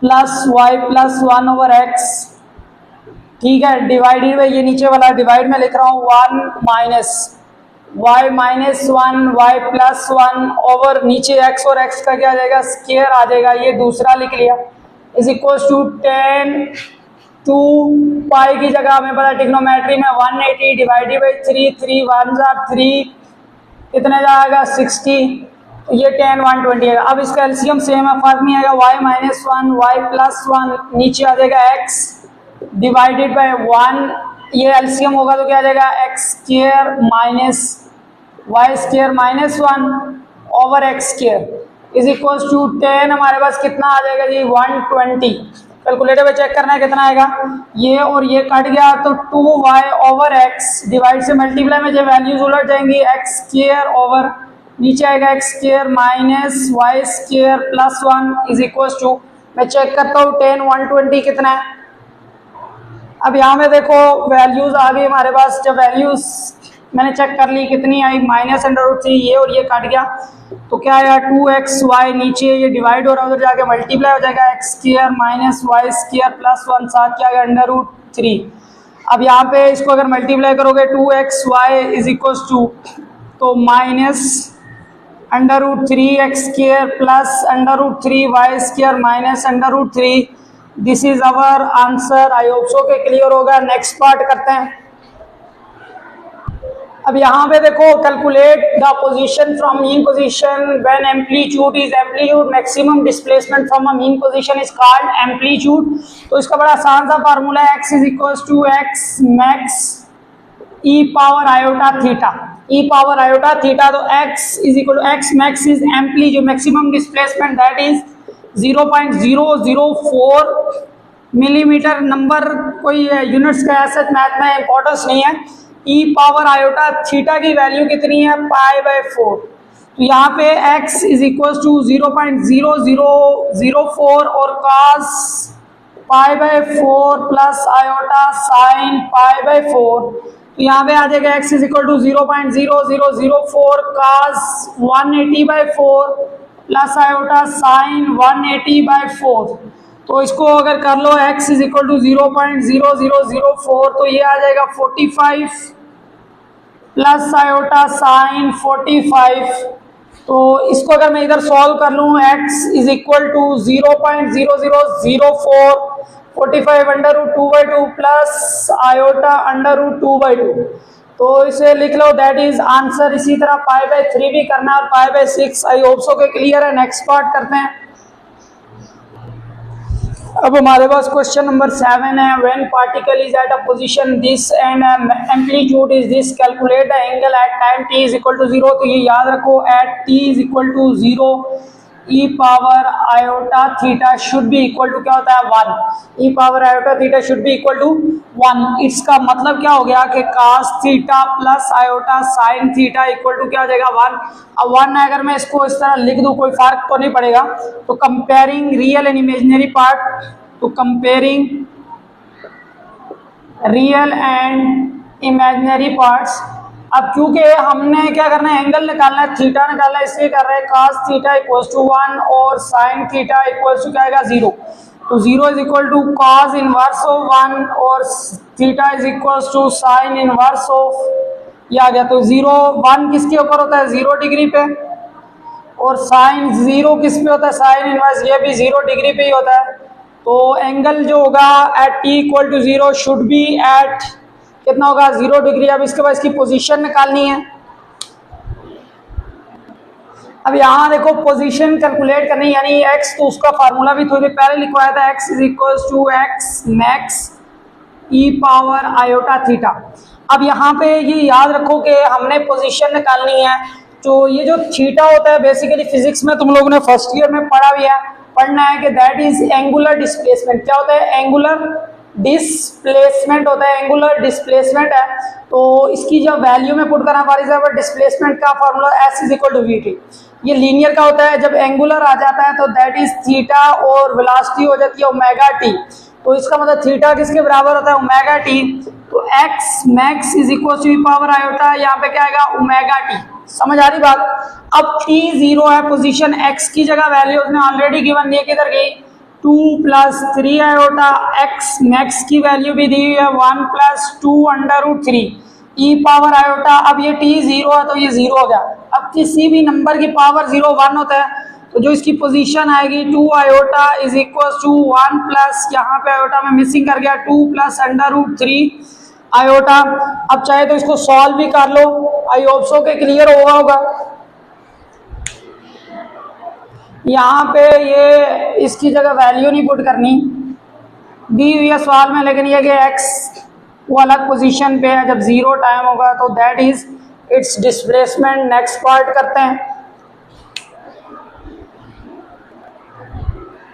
plus Y plus 1 over x, ठीक है, डिवाइडेड बाई ये नीचे वाला डिवाइड में लिख रहा हूँ 1 minus y minus 1 y plus 1 over नीचे x और x का क्या आ जाएगा, स्क्वायर आ जाएगा, ये दूसरा लिख लिया, इज इक्वल टू 10 2 पाई की जगह हमें पता ट्रिग्नोमेट्री में 180 डिवाइडेड बाई 3, 3 1 3 कितने जाएगा 60, ये 10 120 है। अब इसका एलसीएम सेम है, फर्क नहीं आएगा, y माइनस 1 वाई प्लस 1 नीचे आ जाएगा x डिवाइडेड बाई 1, ये एलसीएम होगा तो क्या आ जाएगा, x square minus y square minus 1 over x square is equal to 10, हमारे पास कितना आ जाएगा जी 120। कैलकुलेटर पे चेक करना है कितना आएगा, ये और ये कट गया तो 2y/x डिवाइड से मल्टीप्लाई में जब वैल्यूज उलट जाएंगी x² ओवर नीचे आएगा x² minus y² plus 1 is equal to, मैं चेक करता हूँ 10 120 कितना है। अब यहाँ पे देखो वैल्यूज आ गई हमारे पास, जब वैल्यूज मैंने चेक कर ली कितनी आई -√3, ये और ये कट गया तो क्या आया 2xy नीचे ये डिवाइड हो रहा है उधर जाके मल्टीप्लाई हो जाएगा x² माइनस y² प्लस 1 साथ क्या आएगा √3। अब यहाँ पे इसको अगर मल्टीप्लाई करोगे 2xy इज इक्वल टू तो minus √3x² plus √3y² minus √3, this is our answer. I hope so के क्लियर होगा। नेक्स्ट पार्ट करते हैं। अब यहाँ पे देखो calculate the position from mean position when amplitude is amplitude maximum displacement from a mean position is called amplitude. तो इसका बड़ा आसान सा फार्मूला है x is equal to x max e power iota theta, e power iota theta. तो x is equal to x max is amplitude maximum displacement that is 0.004 millimetre. Number कोई units का ऐसा मैथ में importance नहीं है। e power iota theta की value कितनी है π/4, तो यहाँ पे x इज इक्वल टू 0.0004 और cos π/4 प्लस आयोटा साइन π/4, तो यहाँ पे आ जाएगा x is equal to 0.0004 cos 180/4 plus iota sine 180/4। तो इसको अगर कर लो x इज इक्वल टू 0.0004 तो ये आ जाएगा 45 प्लस आयोटा साइन 45। तो इसको अगर मैं इधर सॉल्व कर लूँ x is equal to 0.0004 45 √2/2 plus iota √2/2, तो इसे लिख लो दैट इज आंसर। इसी तरह π/3 भी करना और π/6। आई होप सो के क्लियर है। नेक्स्ट पार्ट करते हैं। अब हमारे पास क्वेश्चन नंबर 7 है। When particle is at a position this and amplitude is this calculate the angle at time t is equal to 0। तो ये याद रखो at t is equal to 0 e power iota theta should be equal to क्या होता है 1। e power iota theta should be equal to 1। इसका मतलब क्या हो गया कि cos theta plus iota sine theta equal to क्या हो जाएगा 1। अब 1 अगर मैं इसको इस तरह लिख दूं कोई फर्क तो नहीं पड़ेगा। तो comparing real and imaginary part, तो comparing real and imaginary parts. अब क्योंकि हमने क्या करना है एंगल निकालना है, थीटा निकालना है, इसलिए कर रहे हैं cos थीटा इक्वल्स टू 1 और sin थीटा इक्वल्स टू क्या आएगा 0। तो 0 is equal to cos inverse of 1 और theta is equals to sin inverse of ये आ गया। तो 0 1 किसके ऊपर होता है 0 डिग्री पे और sin 0 किस पे होता है sin इनवर्स ये भी 0 डिग्री पे ही होता है। तो एंगल जो होगा at t equal to 0 should be at कितना होगा 0 डिग्री। अब इसके बाद इसकी पोजीशन निकालनी है। अब यहाँ देखो पोजीशन कैलकुलेट करनी यानी x, तो उसका फार्मूला भी थोड़ी देर पहले लिखवाया था x is equal to x max e power iota theta. अब यहाँ पे ये याद रखो कि हमने पोजीशन निकालनी है। तो ये जो थीटा होता है बेसिकली फिजिक्स में तुम लोगों ने फर्स्ट ईयर में पढ़ा भी है, पढ़ना है कि दैट इज एंगुलर डिस्प्लेसमेंट। क्या होता है एंगुलर डिस्प्लेसमेंट होता है, एंगुलर डिस्प्लेसमेंट है। तो इसकी जब वैल्यू में पुट करना फॉर एग्जांपल डिस्प्लेसमेंट का formula s is equal to vt, ये लीनियर का होता है। जब एंगुलर आ जाता है तो दैट इज थीटा और वेलोसिटी हो जाती है ओमेगा t। तो इसका मतलब थीटा किसके बराबर होता है ओमेगा t। तो x max is equal to e power iota, यहाँ पे क्या आएगा ओमेगा t। समझ आ रही बात। अब t 0 है, पोजीशन x की जगह वैल्यू उसने ऑलरेडी गिवन दी है, किधर गई 2 प्लस 3 आयोटा, x मैक्स की वैल्यू भी दी हुई है 1 प्लस 2 √3 e पावर आयोटा। अब ये t 0 है तो ये 0 हो गया। अब किसी भी नंबर की पावर 0 1 होता है तो जो इसकी पोजीशन आएगी 2 iota is equal to 1 plus यहाँ पे आयोटा में मिसिंग कर गया 2 प्लस √3 आयोटा। अब चाहे तो इसको सॉल्व भी कर लो। आई होप सो के क्लियर होगा। यहाँ पे ये इसकी जगह वैल्यू नहीं पुट करनी दी हुई है सवाल में, लेकिन ये कि x वो अलग पोजीशन पे है। जब 0 टाइम होगा तो that is it's displacement. Next part करते हैं।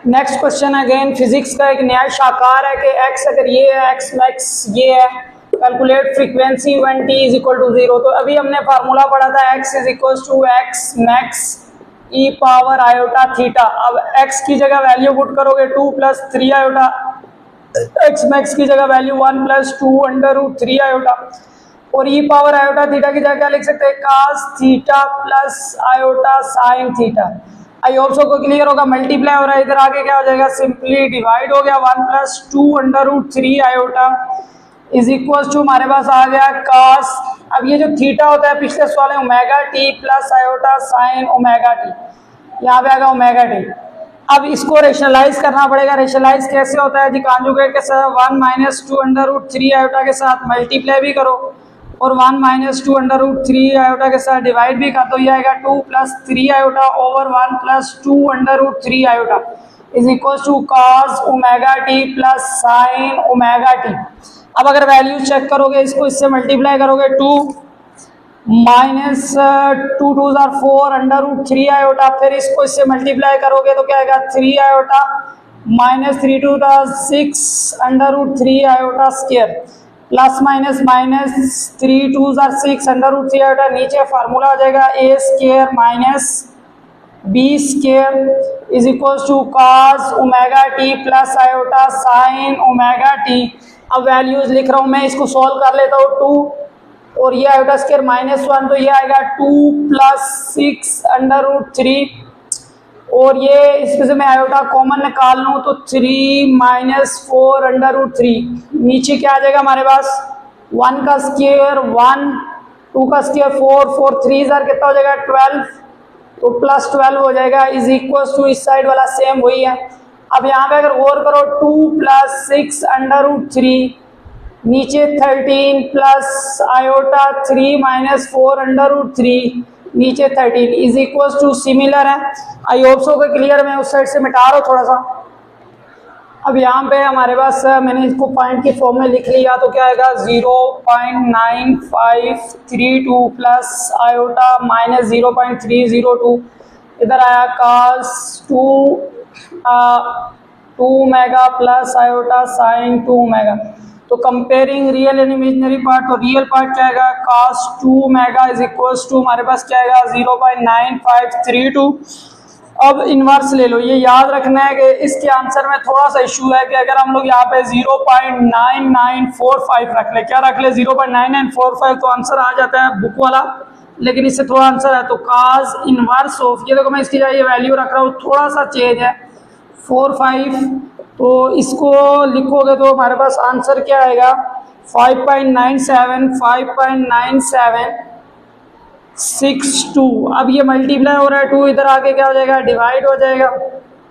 नेक्स्ट क्वेश्चन अगेन फिजिक्स का एक नया शाकार है कि x अगर ये है, x मैक्स ये है, calculate frequency when t is equal to 0। तो अभी हमने फार्मूला पढ़ा था x is equal to x max e power iota theta. अब x की जगह वैल्यू पुट करोगे 2 प्लस 3 आयोटा, x मैक्स की जगह value 1 plus 2 under root 3 iota, और e पावर आयोटा थीटा की जगह क्या लिख सकते हैं, cos theta plus iota sine theta. I hope so को क्लियर होगा। मल्टीप्लाई हो रहा है, इधर आगे क्या हो जाएगा, सिंपली डिवाइड हो गया 1 plus 2 under root 3 iota is equal to हमारे पास आ गया cos। अब ये जो थीटा होता है पिछले सवाल में omega T plus iota sine omega T, यहाँ पे आएगा ओमेगा टी। अब इसको रेशनलाइज करना पड़ेगा। रेशनलाइज कैसे होता है जी, कॉन्जुगेट के साथ 1 माइनस 2 अंडर रूट 3 आयोटा के साथ मल्टीप्लाई भी करो और 1 माइनस 2 अंडर रूट 3 आयोटा के साथ डिवाइड भी कर दो, ये आएगा 2 plus 3 iota over 1 plus 2 under root 3 iota is equal to cos omega T plus sine omega T. अब अगर वैल्यू चेक करोगे, इसको इससे मल्टीप्लाई करोगे 2 माइनस 2 2 4 अंडर रूट 3 आयोटा, फिर इसको इससे मल्टीप्लाई करोगे तो क्या आएगा 3 iota minus 3 2 6 under root 3 iota square plus minus minus 3 2 6 under root 3 iota, नीचे फार्मूला आ जाएगा A square minus B square is equal to cos omega T plus iota sine omega T. अब वैल्यूज लिख रहा हूँ मैं, इसको सॉल्व कर लेता हूँ। 2 और ये आयोटा स्क्वायर माइनस 1, तो ये आएगा 2 प्लस 6 अंडर रूट 3, और ये इसमें से मैं आयोटा कॉमन निकाल लूँ तो 3 माइनस 4 अंडर रूट 3, नीचे क्या आ जाएगा हमारे पास 1 का स्क्वायर 1, 2 का स्क्वायर 4 4 3 जार कितना हो जाएगा 12, तो प्लस 12 हो जाएगा इज इक्वल टू इस साइड वाला सेम वही है। अब यहाँ पे अगर गौर करो 2 प्लस 6 अंडर रूट 3, नीचे 13 plus iota 3 minus 4 under root 3, नीचे 13 इज इक्वल टू सिमिलर है। आई होप सो को क्लियर, मैं उस साइड से मिटा रहा हूँ थोड़ा सा। अब यहाँ पे हमारे पास मैंने इसको पॉइंट की फॉर्म में लिख लिया, तो क्या आएगा 0.9532 प्लस आयोटा माइनस 0.302, इधर आया cos 2 omega plus iota sine 2 omega. तो comparing real and imaginary part, तो रियल पार्ट क्या आएगा cos 2 omega is equals to हमारे पास क्या आएगा 0.9532। अब इनवर्स ले लो, ये याद रखना है कि इसके आंसर में थोड़ा सा इशू है कि अगर हम लोग यहाँ पे 0.9945 रख ले, क्या रख ले 0.9945, तो आंसर आ जाता है बुक वाला, लेकिन इससे थोड़ा आंसर है तो cos इनवर्स ऑफ, ये देखो मैं इसकी जगह ये वैल्यू रख रहा हूँ, थोड़ा सा चेंज है 45, तो इसको लिखोगे तो हमारे पास आंसर क्या आएगा 5.9762। अब ये मल्टीप्लाई हो रहा है 2, इधर आके क्या हो जाएगा डिवाइड हो जाएगा,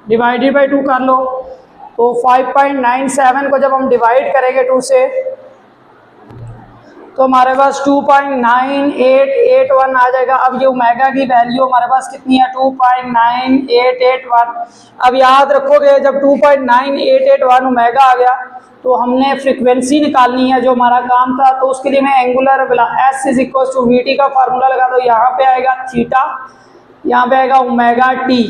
डिवाइडेड बाई 2 कर लो, तो 5.97 को जब हम डिवाइड करेंगे 2 से तो हमारे पास 2.9881 आ जाएगा। अब ये ओमेगा की वैल्यू हमारे पास कितनी है 2.9881। अब याद रखोगे जब 2.9881 ओमेगा आ गया तो हमने फ्रीक्वेंसी निकालनी है, जो हमारा काम था, तो उसके लिए मैं angular s is equal to v t का फार्मूला लगा दो, यहाँ पे आएगा थीटा, यहाँ पे आएगा ओमेगा टी,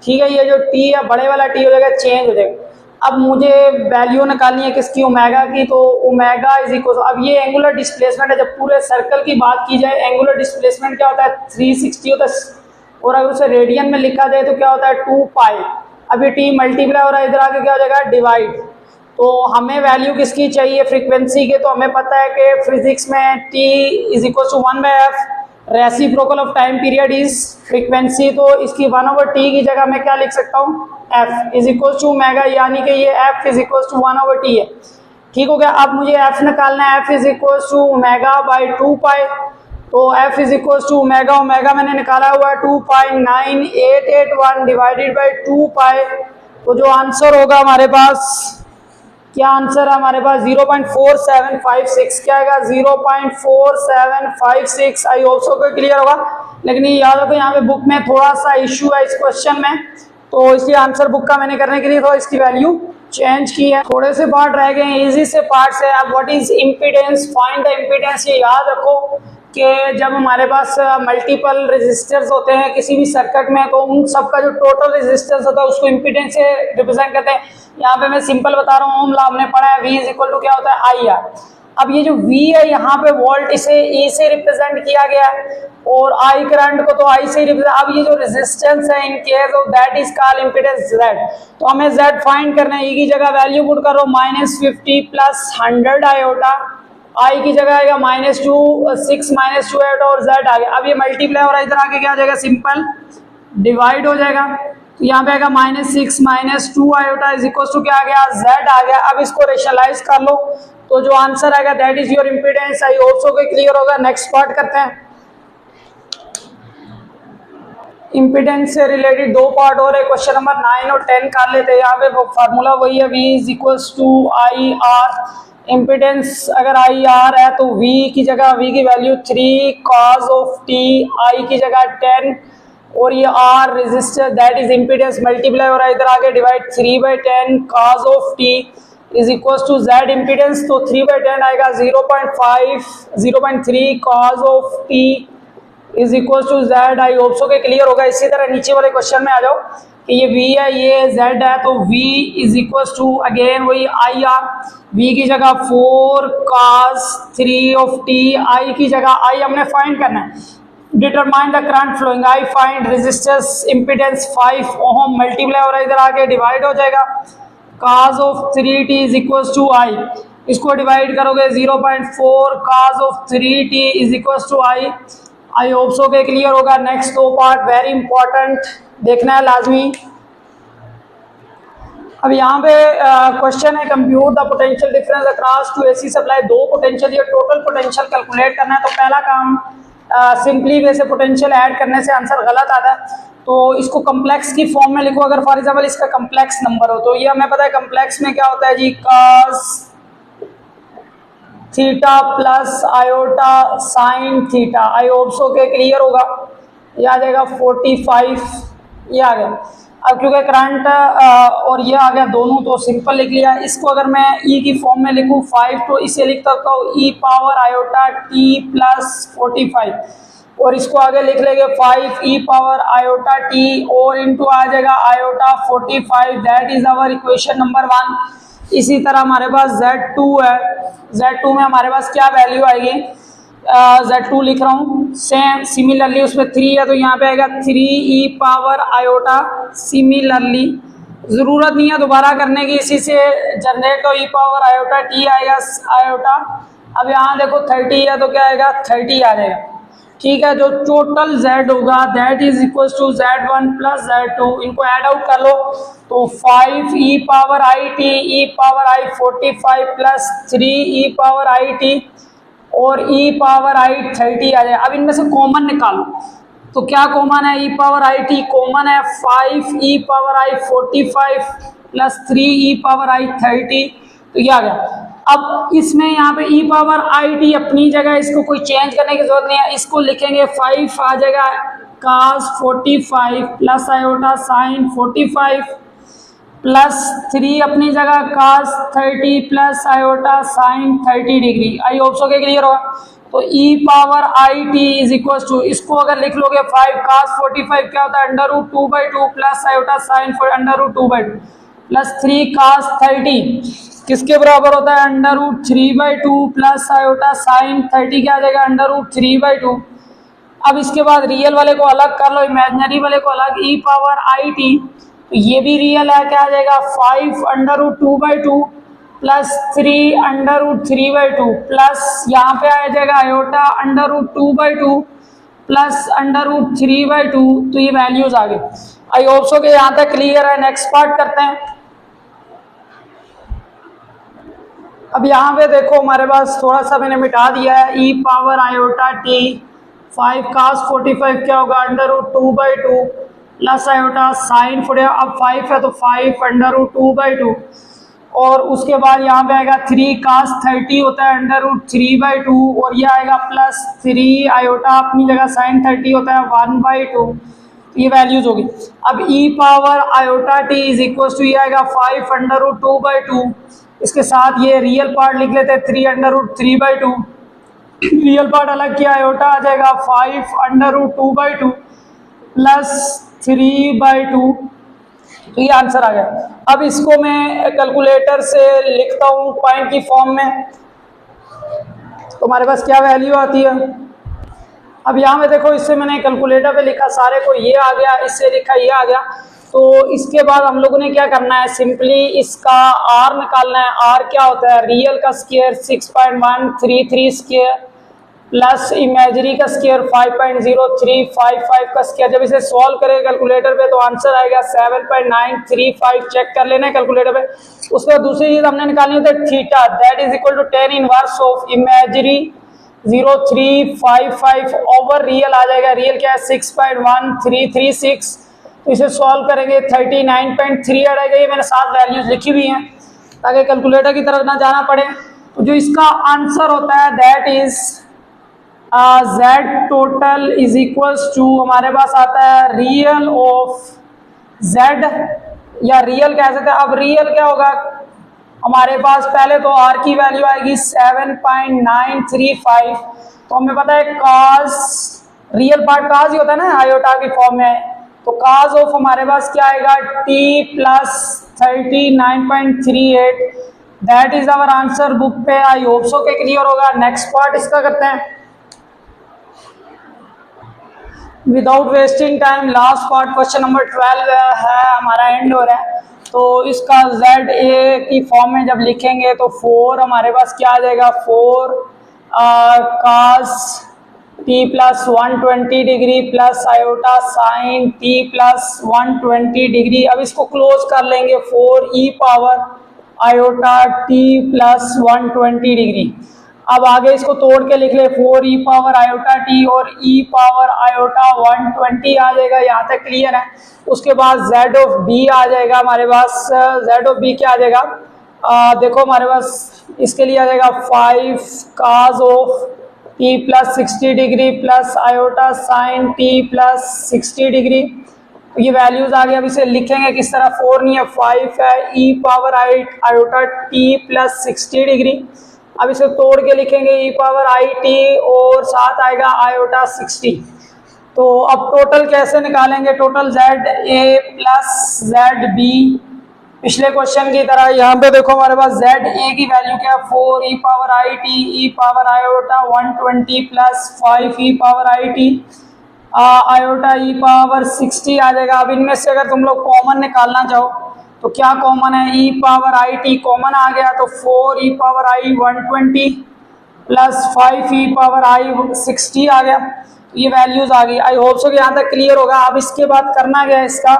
ठीक है। ये जो टी है बड़े वाला टी हो जाएगा, चेंज हो जाएगा। अब मुझे वैल्यू निकालनी है किसकी ओमेगा की, तो ओमेगा इज इक्वल, अब ये एंगुलर डिस्प्लेसमेंट है। जब पूरे सर्कल की बात की जाए एंगुलर डिस्प्लेसमेंट क्या होता है 360 होता है, और अगर उसे रेडियन में लिखा जाए तो क्या होता है 2 पाई। अब ये टी मल्टीप्लाई हो रहा है, इधर आके क्या हो जाएगा डिवाइड। तो हमें वैल्यू किसकी चाहिए फ्रीक्वेंसी के, तो हमें पता है कि फिजिक्स में t is equal to 1/f, reciprocal of time period is frequency, तो इसकी 1/t की जगह मैं क्या लिख सकता हूँ f is equal to omega, यानी कि ये f is equal to 1/t है, ठीक हो गया। अब मुझे f निकालना है, f is equal to omega by 2 pi, तो f is equal to omega, omega मैंने निकाला हुआ है 2.9881 डिवाइडेड बाई 2 पाई, तो जो आंसर होगा हमारे पास, क्या आंसर है हमारे पास 0.4756, क्या आएगा 0.4756। आई होप सो को क्लियर होगा, लेकिन ये याद रखो यहाँ पे बुक में थोड़ा सा इश्यू है इस क्वेश्चन में, तो इसलिए आंसर बुक का मैंने करने के लिए तो इसकी वैल्यू चेंज की है। थोड़े से पार्ट रह गए हैं, इजी से पार्ट्स है। अब what is impedance, find the impedance, ये याद रखो कि जब हमारे पास मल्टीपल रेजिस्टर्स होते हैं किसी भी सर्किट में, तो उन सबका जो टोटल रेजिस्टेंस होता है उसको इम्पीडेंस से रिप्रेजेंट करते हैं। यहाँ पे मैं सिंपल बता रहा हूँ, ओम लॉ हमने पढ़ा है, V इज इक्वल टू क्या होता है, आई आर। अब ये जो V है यहाँ पे वोल्ट, इसे E से रिप्रेजेंट किया गया है, और I करंट को तो I से रिप्रेजेंट। अब ये जो रेजिस्टेंस है in case of that is called impedance Z। तो हमें Z फाइंड करना है। E की जगह वैल्यू पुट करो -50 + 100 आयोटा, I की जगह आएगा -2 6 -2 8 और Z आ गया। अब ये मल्टीप्लाई हो रहा है, इधर आके क्या हो जाएगा, सिंपल डिवाइड हो जाएगा। तो यहाँ पे आएगा -6 - 2 आयोटा इज इक्वल टू क्या आ गया, Z आ गया। अब इसको रेशनलाइज कर लो, तो जो आंसर आएगा that is your impedance. I hope so कि क्लियर होगा। नेक्स्ट पार्ट करते हैं। इम्पीडेंस से रिलेटेड दो पार्ट और है, क्वेश्चन नंबर 9 और 10 कर लेते हैं। यहाँ पे फार्मूला वही है, V is equal to I R. Impedance अगर आई आर है तो V की जगह, V की value 3 cos of t, I की जगह 10 और ये R resistor that is impedance, multiply हो रहा है, इधर आगे divide 3/10 cos of t is equal to Z impedance. तो 3/10 आएगा 0.3 cos of t is equal to Z। I hope so के क्लियर होगा। इसी तरह नीचे वाले क्वेश्चन में आ जाओ कि ये V है, ये Z है, तो V is equal to again वही आई आर। V की जगह 4 cos 3 ऑफ t, I की जगह I हमने फाइंड करना है। Determine the current flowing, I find resistance impedance 5 ohm, multiply हो रहा है, इधर आके डिवाइड हो जाएगा। cos of 3t is equal to I, इसको डिवाइड करोगे 0.4 cos of 3t is equal to I। I hope so के क्लियर होगा। नेक्स्ट दो पार्ट वेरी इंपॉर्टेंट देखना है लाजमी। अब यहाँ पे क्वेश्चन है, compute the potential difference across two AC supply. दो पोटेंशियल, ये टोटल पोटेंशियल कैलकुलेट करना है। तो पहला काम सिंपली वैसे पोटेंशियल ऐड करने से आंसर गलत आता है, तो इसको कम्प्लेक्स की फॉर्म में लिखो। अगर फॉर एग्जाम्पल इसका कम्प्लेक्स नंबर हो, तो ये हमें पता है कम्प्लेक्स में क्या होता है जी, cos theta plus iota sine theta. I hope so के क्लियर होगा। ये आ जाएगा 45, ये आ गया। अब क्योंकि करंट और ये आ गया दोनों, तो सिंपल लिख लिया। इसको अगर मैं E की फॉर्म में लिखूँ 5, तो इसे लिख सकता हूँ E power iota t plus 45, और इसको आगे लिख लेंगे 5 E पावर आयोटा t और इनटू आ जाएगा iota 45। That is our equation number 1। इसी तरह हमारे पास Z2 है, Z2 में हमारे पास क्या वैल्यू आएगी, Z2 लिख रहा हूँ सेम। सिमिलरली उसमें 3 है, तो यहाँ पे आएगा 3 E पावर आयोटा। सिमिलरली ज़रूरत नहीं है दोबारा करने की, इसी से जनरेट हो, E पावर आयोटा t आएगा आयोटा। अब यहाँ देखो 30 है, तो क्या आएगा 30 आ जाएगा। ठीक है, जो टोटल Z होगा that is equal to Z1 plus Z2, इनको ऐड आउट कर लो, तो 5 E power I t, E power i 45 plus 3 E power I t और E पावर आई 30 आ जाए। अब इनमें से कॉमन निकालो, तो क्या कॉमन है, E power I T common है, 5 E power i 45 plus 3 E power i 30, तो ये आ गया। अब इसमें यहाँ पे E पावर आई टी अपनी जगह, इसको कोई चेंज करने की जरूरत नहीं है, इसको लिखेंगे 5 आ जाएगा cos 45 plus iota sine 45 plus 3 अपनी जगह cos 30 plus iota sine 30 degree. I hope so के क्लियर होगा। तो E power I t is equal to, इसको अगर लिख लोगे 5 cos 45 क्या होता है, √2/2 plus iota sign √2/2 plus 3 cos 30 किसके बराबर होता है, √3/2 प्लस आयोटा साइन 30 क्या आ जाएगा, √3/2। अब इसके बाद रियल वाले को अलग कर लो, इमेजिनरी वाले को अलग। E पावर आई टी, तो ये भी रियल है, क्या आ जाएगा 5 √2/2 प्लस 3 √3/2 प्लस यहाँ पे आ जाएगा आयोटा √2/2 प्लस √3/2। तो ये वैल्यूज आ गए। आई होप सो के यहाँ तक क्लियर है। नेक्स्ट पार्ट करते हैं। अब यहाँ पे देखो हमारे पास थोड़ा सा मैंने मिटा दिया है, E power iota t 5 cos 45 क्या होगा, √2/2 प्लस आयोटा साइन 40, अब 5 है तो 5 √2/2 और उसके बाद यहाँ पे आएगा 3 cos 30 होता है √3/2 और ये आएगा प्लस 3 आयोटा अपनी जगह साइन 30 होता है 1/2। ये वैल्यूज होगी। अब E power iota t is equal to, ये आएगा 5 √2/2, इसके साथ ये रियल पार्ट लिख लेते हैं 3 √3/2 रियल पार्ट अलग किया, आयोटा आ जाएगा 5√2/2 प्लस 3/2। तो ये आंसर आ गया। अब इसको मैं कैलकुलेटर से लिखता हूँ पॉइंट की फॉर्म में, तो हमारे पास क्या वैल्यू आती है। अब यहाँ में देखो, इससे मैंने कैलकुलेटर पे लिखा सारे को, ये आ गया, इससे लिखा ये आ गया। तो इसके बाद हम लोगों ने क्या करना है, सिंपली इसका आर निकालना है। आर क्या होता है, रियल का स्क्वायर 6.133 स्क्वायर प्लस इमेजरी का स्क्वायर 5.0355 का स्क्वायर। जब इसे सॉल्व करें कैलकुलेटर पे तो आंसर आएगा 7.935। चेक कर लेना है कैलकुलेटर पे। उसके बाद दूसरी चीज हमने निकालनी होती है theta, that is equal to tan inverse of imagery 0355 over real आ जाएगा। रियल क्या है 6.1336। तो इसे सॉल्व करेंगे 39.3 आ जाएगा। ये मैंने 7 वैल्यूज लिखी हुई हैं ताकि कैलकुलेटर की तरफ ना जाना पड़े। तो जो इसका आंसर होता है that is Z total is equals to, हमारे पास आता है रियल ऑफ Z, या रियल कह सकते हैं। अब रियल क्या होगा, हमारे पास पहले तो R की वैल्यू आएगी 7.935। तो हमें पता है cos, रियल पार्ट cos ही होता है ना आयोटा की फॉर्म में, तो cos ऑफ हमारे पास क्या आएगा t plus 39.38। That is our answer book पे। आई होप सो के क्लियर होगा। नेक्स्ट पार्ट इसका करते हैं without wasting time. Last part question number 12 है, हमारा एंड हो रहा है। तो इसका Z A की फॉर्म में जब लिखेंगे तो 4 हमारे पास क्या आ जाएगा, 4 cos t plus 120 degree plus iota sign t plus 120 degree. अब इसको क्लोज कर लेंगे 4e power iota t plus 120 degree. अब आगे इसको तोड़ के लिख ले 4e पावर आयोटा t और e पावर आयोटा 120 आ जाएगा। यहाँ तक क्लियर है। उसके बाद z ऑफ b आ जाएगा हमारे पास। z ऑफ b क्या आ जाएगा, देखो हमारे पास इसके लिए आ जाएगा 5 cos of t plus 60 degree plus iota sign t plus 60 degree. तो ये वैल्यूज आ गए। अब इसे लिखेंगे किस तरह, 4 नहीं है 5 है, e power iota t plus 60 degree. अब इसे तोड़ के लिखेंगे e पावर आई टी और साथ आएगा आयोटा 60। तो अब टोटल कैसे निकालेंगे, total z a plus z b. पिछले क्वेश्चन की तरह यहाँ पे देखो हमारे पास जेड ए की वैल्यू क्या है 4 ई पावर आई T E power iota 120 plus 5 E power आई टी आयोटा ई पावर 60 आ जाएगा। अब इनमें से अगर तुम लोग कॉमन निकालना चाहो तो क्या कॉमन है, ई पावर आई टी कॉमन आ गया तो 4 ई पावर आई 120 प्लस 5 ई पावर आई 60 आ गया। तो ये वैल्यूज आ गई। आई होप सो कि यहाँ तक क्लियर होगा। अब इसके बाद करना क्या है, इसका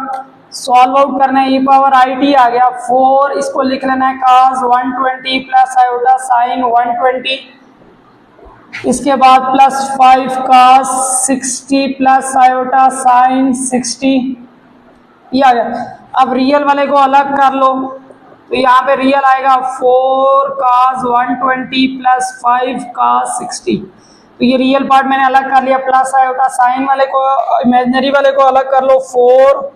सॉल्व आउट करना है। ई पावर आई टी आ गया 4, इसको लिख लेना है cos 120 प्लस आयोटा साइन 120। इसके बाद plus 5 cos 60 plus iota sine 60 ये आ गया। अब रियल वाले को अलग कर लो तो यहाँ पे रियल आएगा 4 cos 120 प्लस 5 cos 60। तो ये रियल पार्ट मैंने अलग कर लिया। प्लस आयोटा साइन वाले को, इमेजिनरी वाले को अलग कर लो। 4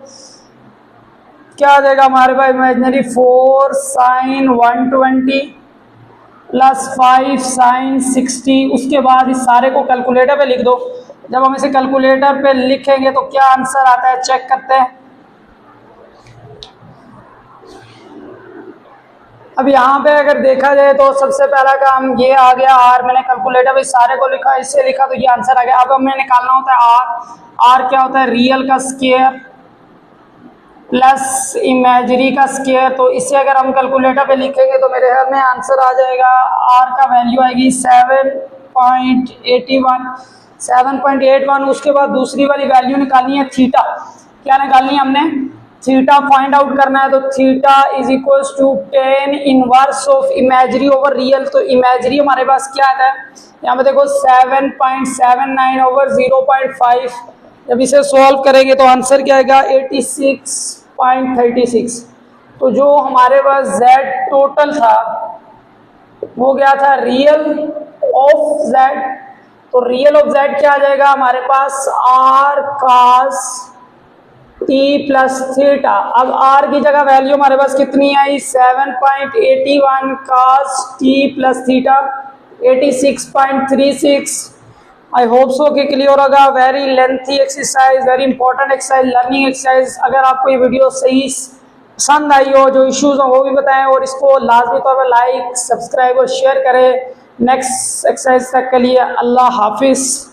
क्या आ जाएगा हमारे पास, इमेजिनरी 4 साइन 120 प्लस 5 साइन 60। उसके बाद इस सारे को कैलकुलेटर पे लिख दो। जब हम इसे कैलकुलेटर पे लिखेंगे तो क्या आंसर आता है चेक करते हैं। अब यहाँ पे अगर देखा जाए तो सबसे पहला काम ये आ गया आर, मैंने कैलकुलेटर पे सारे को लिखा, इससे लिखा तो ये आंसर आ गया। अब हमें निकालना होता है आर। आर क्या होता है, रियल का स्क्वायर प्लस इमेजरी का स्क्वायर। तो इसे अगर हम कैलकुलेटर पे लिखेंगे तो मेरे ख्याल में आंसर आ जाएगा, आर का वैल्यू आएगी 7.81। उसके बाद दूसरी वाली वैल्यू निकालनी है थीटा। क्या निकालनी है हमने, थीटा फाइंड आउट करना है। तो theta is equals to tan inverse of imagery over real. तो इमेजरी हमारे पास क्या आता है, यहाँ पे देखो 7.79 ओवर 0.5। जब इसे सॉल्व करेंगे तो आंसर क्या आएगा 86.36। तो जो हमारे पास z टोटल था वो गया था रियल ऑफ z। तो रियल ऑफ z क्या आ जाएगा हमारे पास, r cos t plus theta. अब r की जगह वैल्यू हमारे पास कितनी आई 7.81 cos t प्लस थीटा। 86.36। आई होप सो कि क्लियर होगा। Very lengthy exercise, very important exercise, learning exercise. अगर आपको ये वीडियो सही पसंद आई हो, जो इश्यूज हो वो भी बताएं, और इसको लाजमी तौर पर लाइक, सब्सक्राइब और शेयर करें। नेक्स्ट एक्सरसाइज तक के लिए अल्लाह हाफिज़।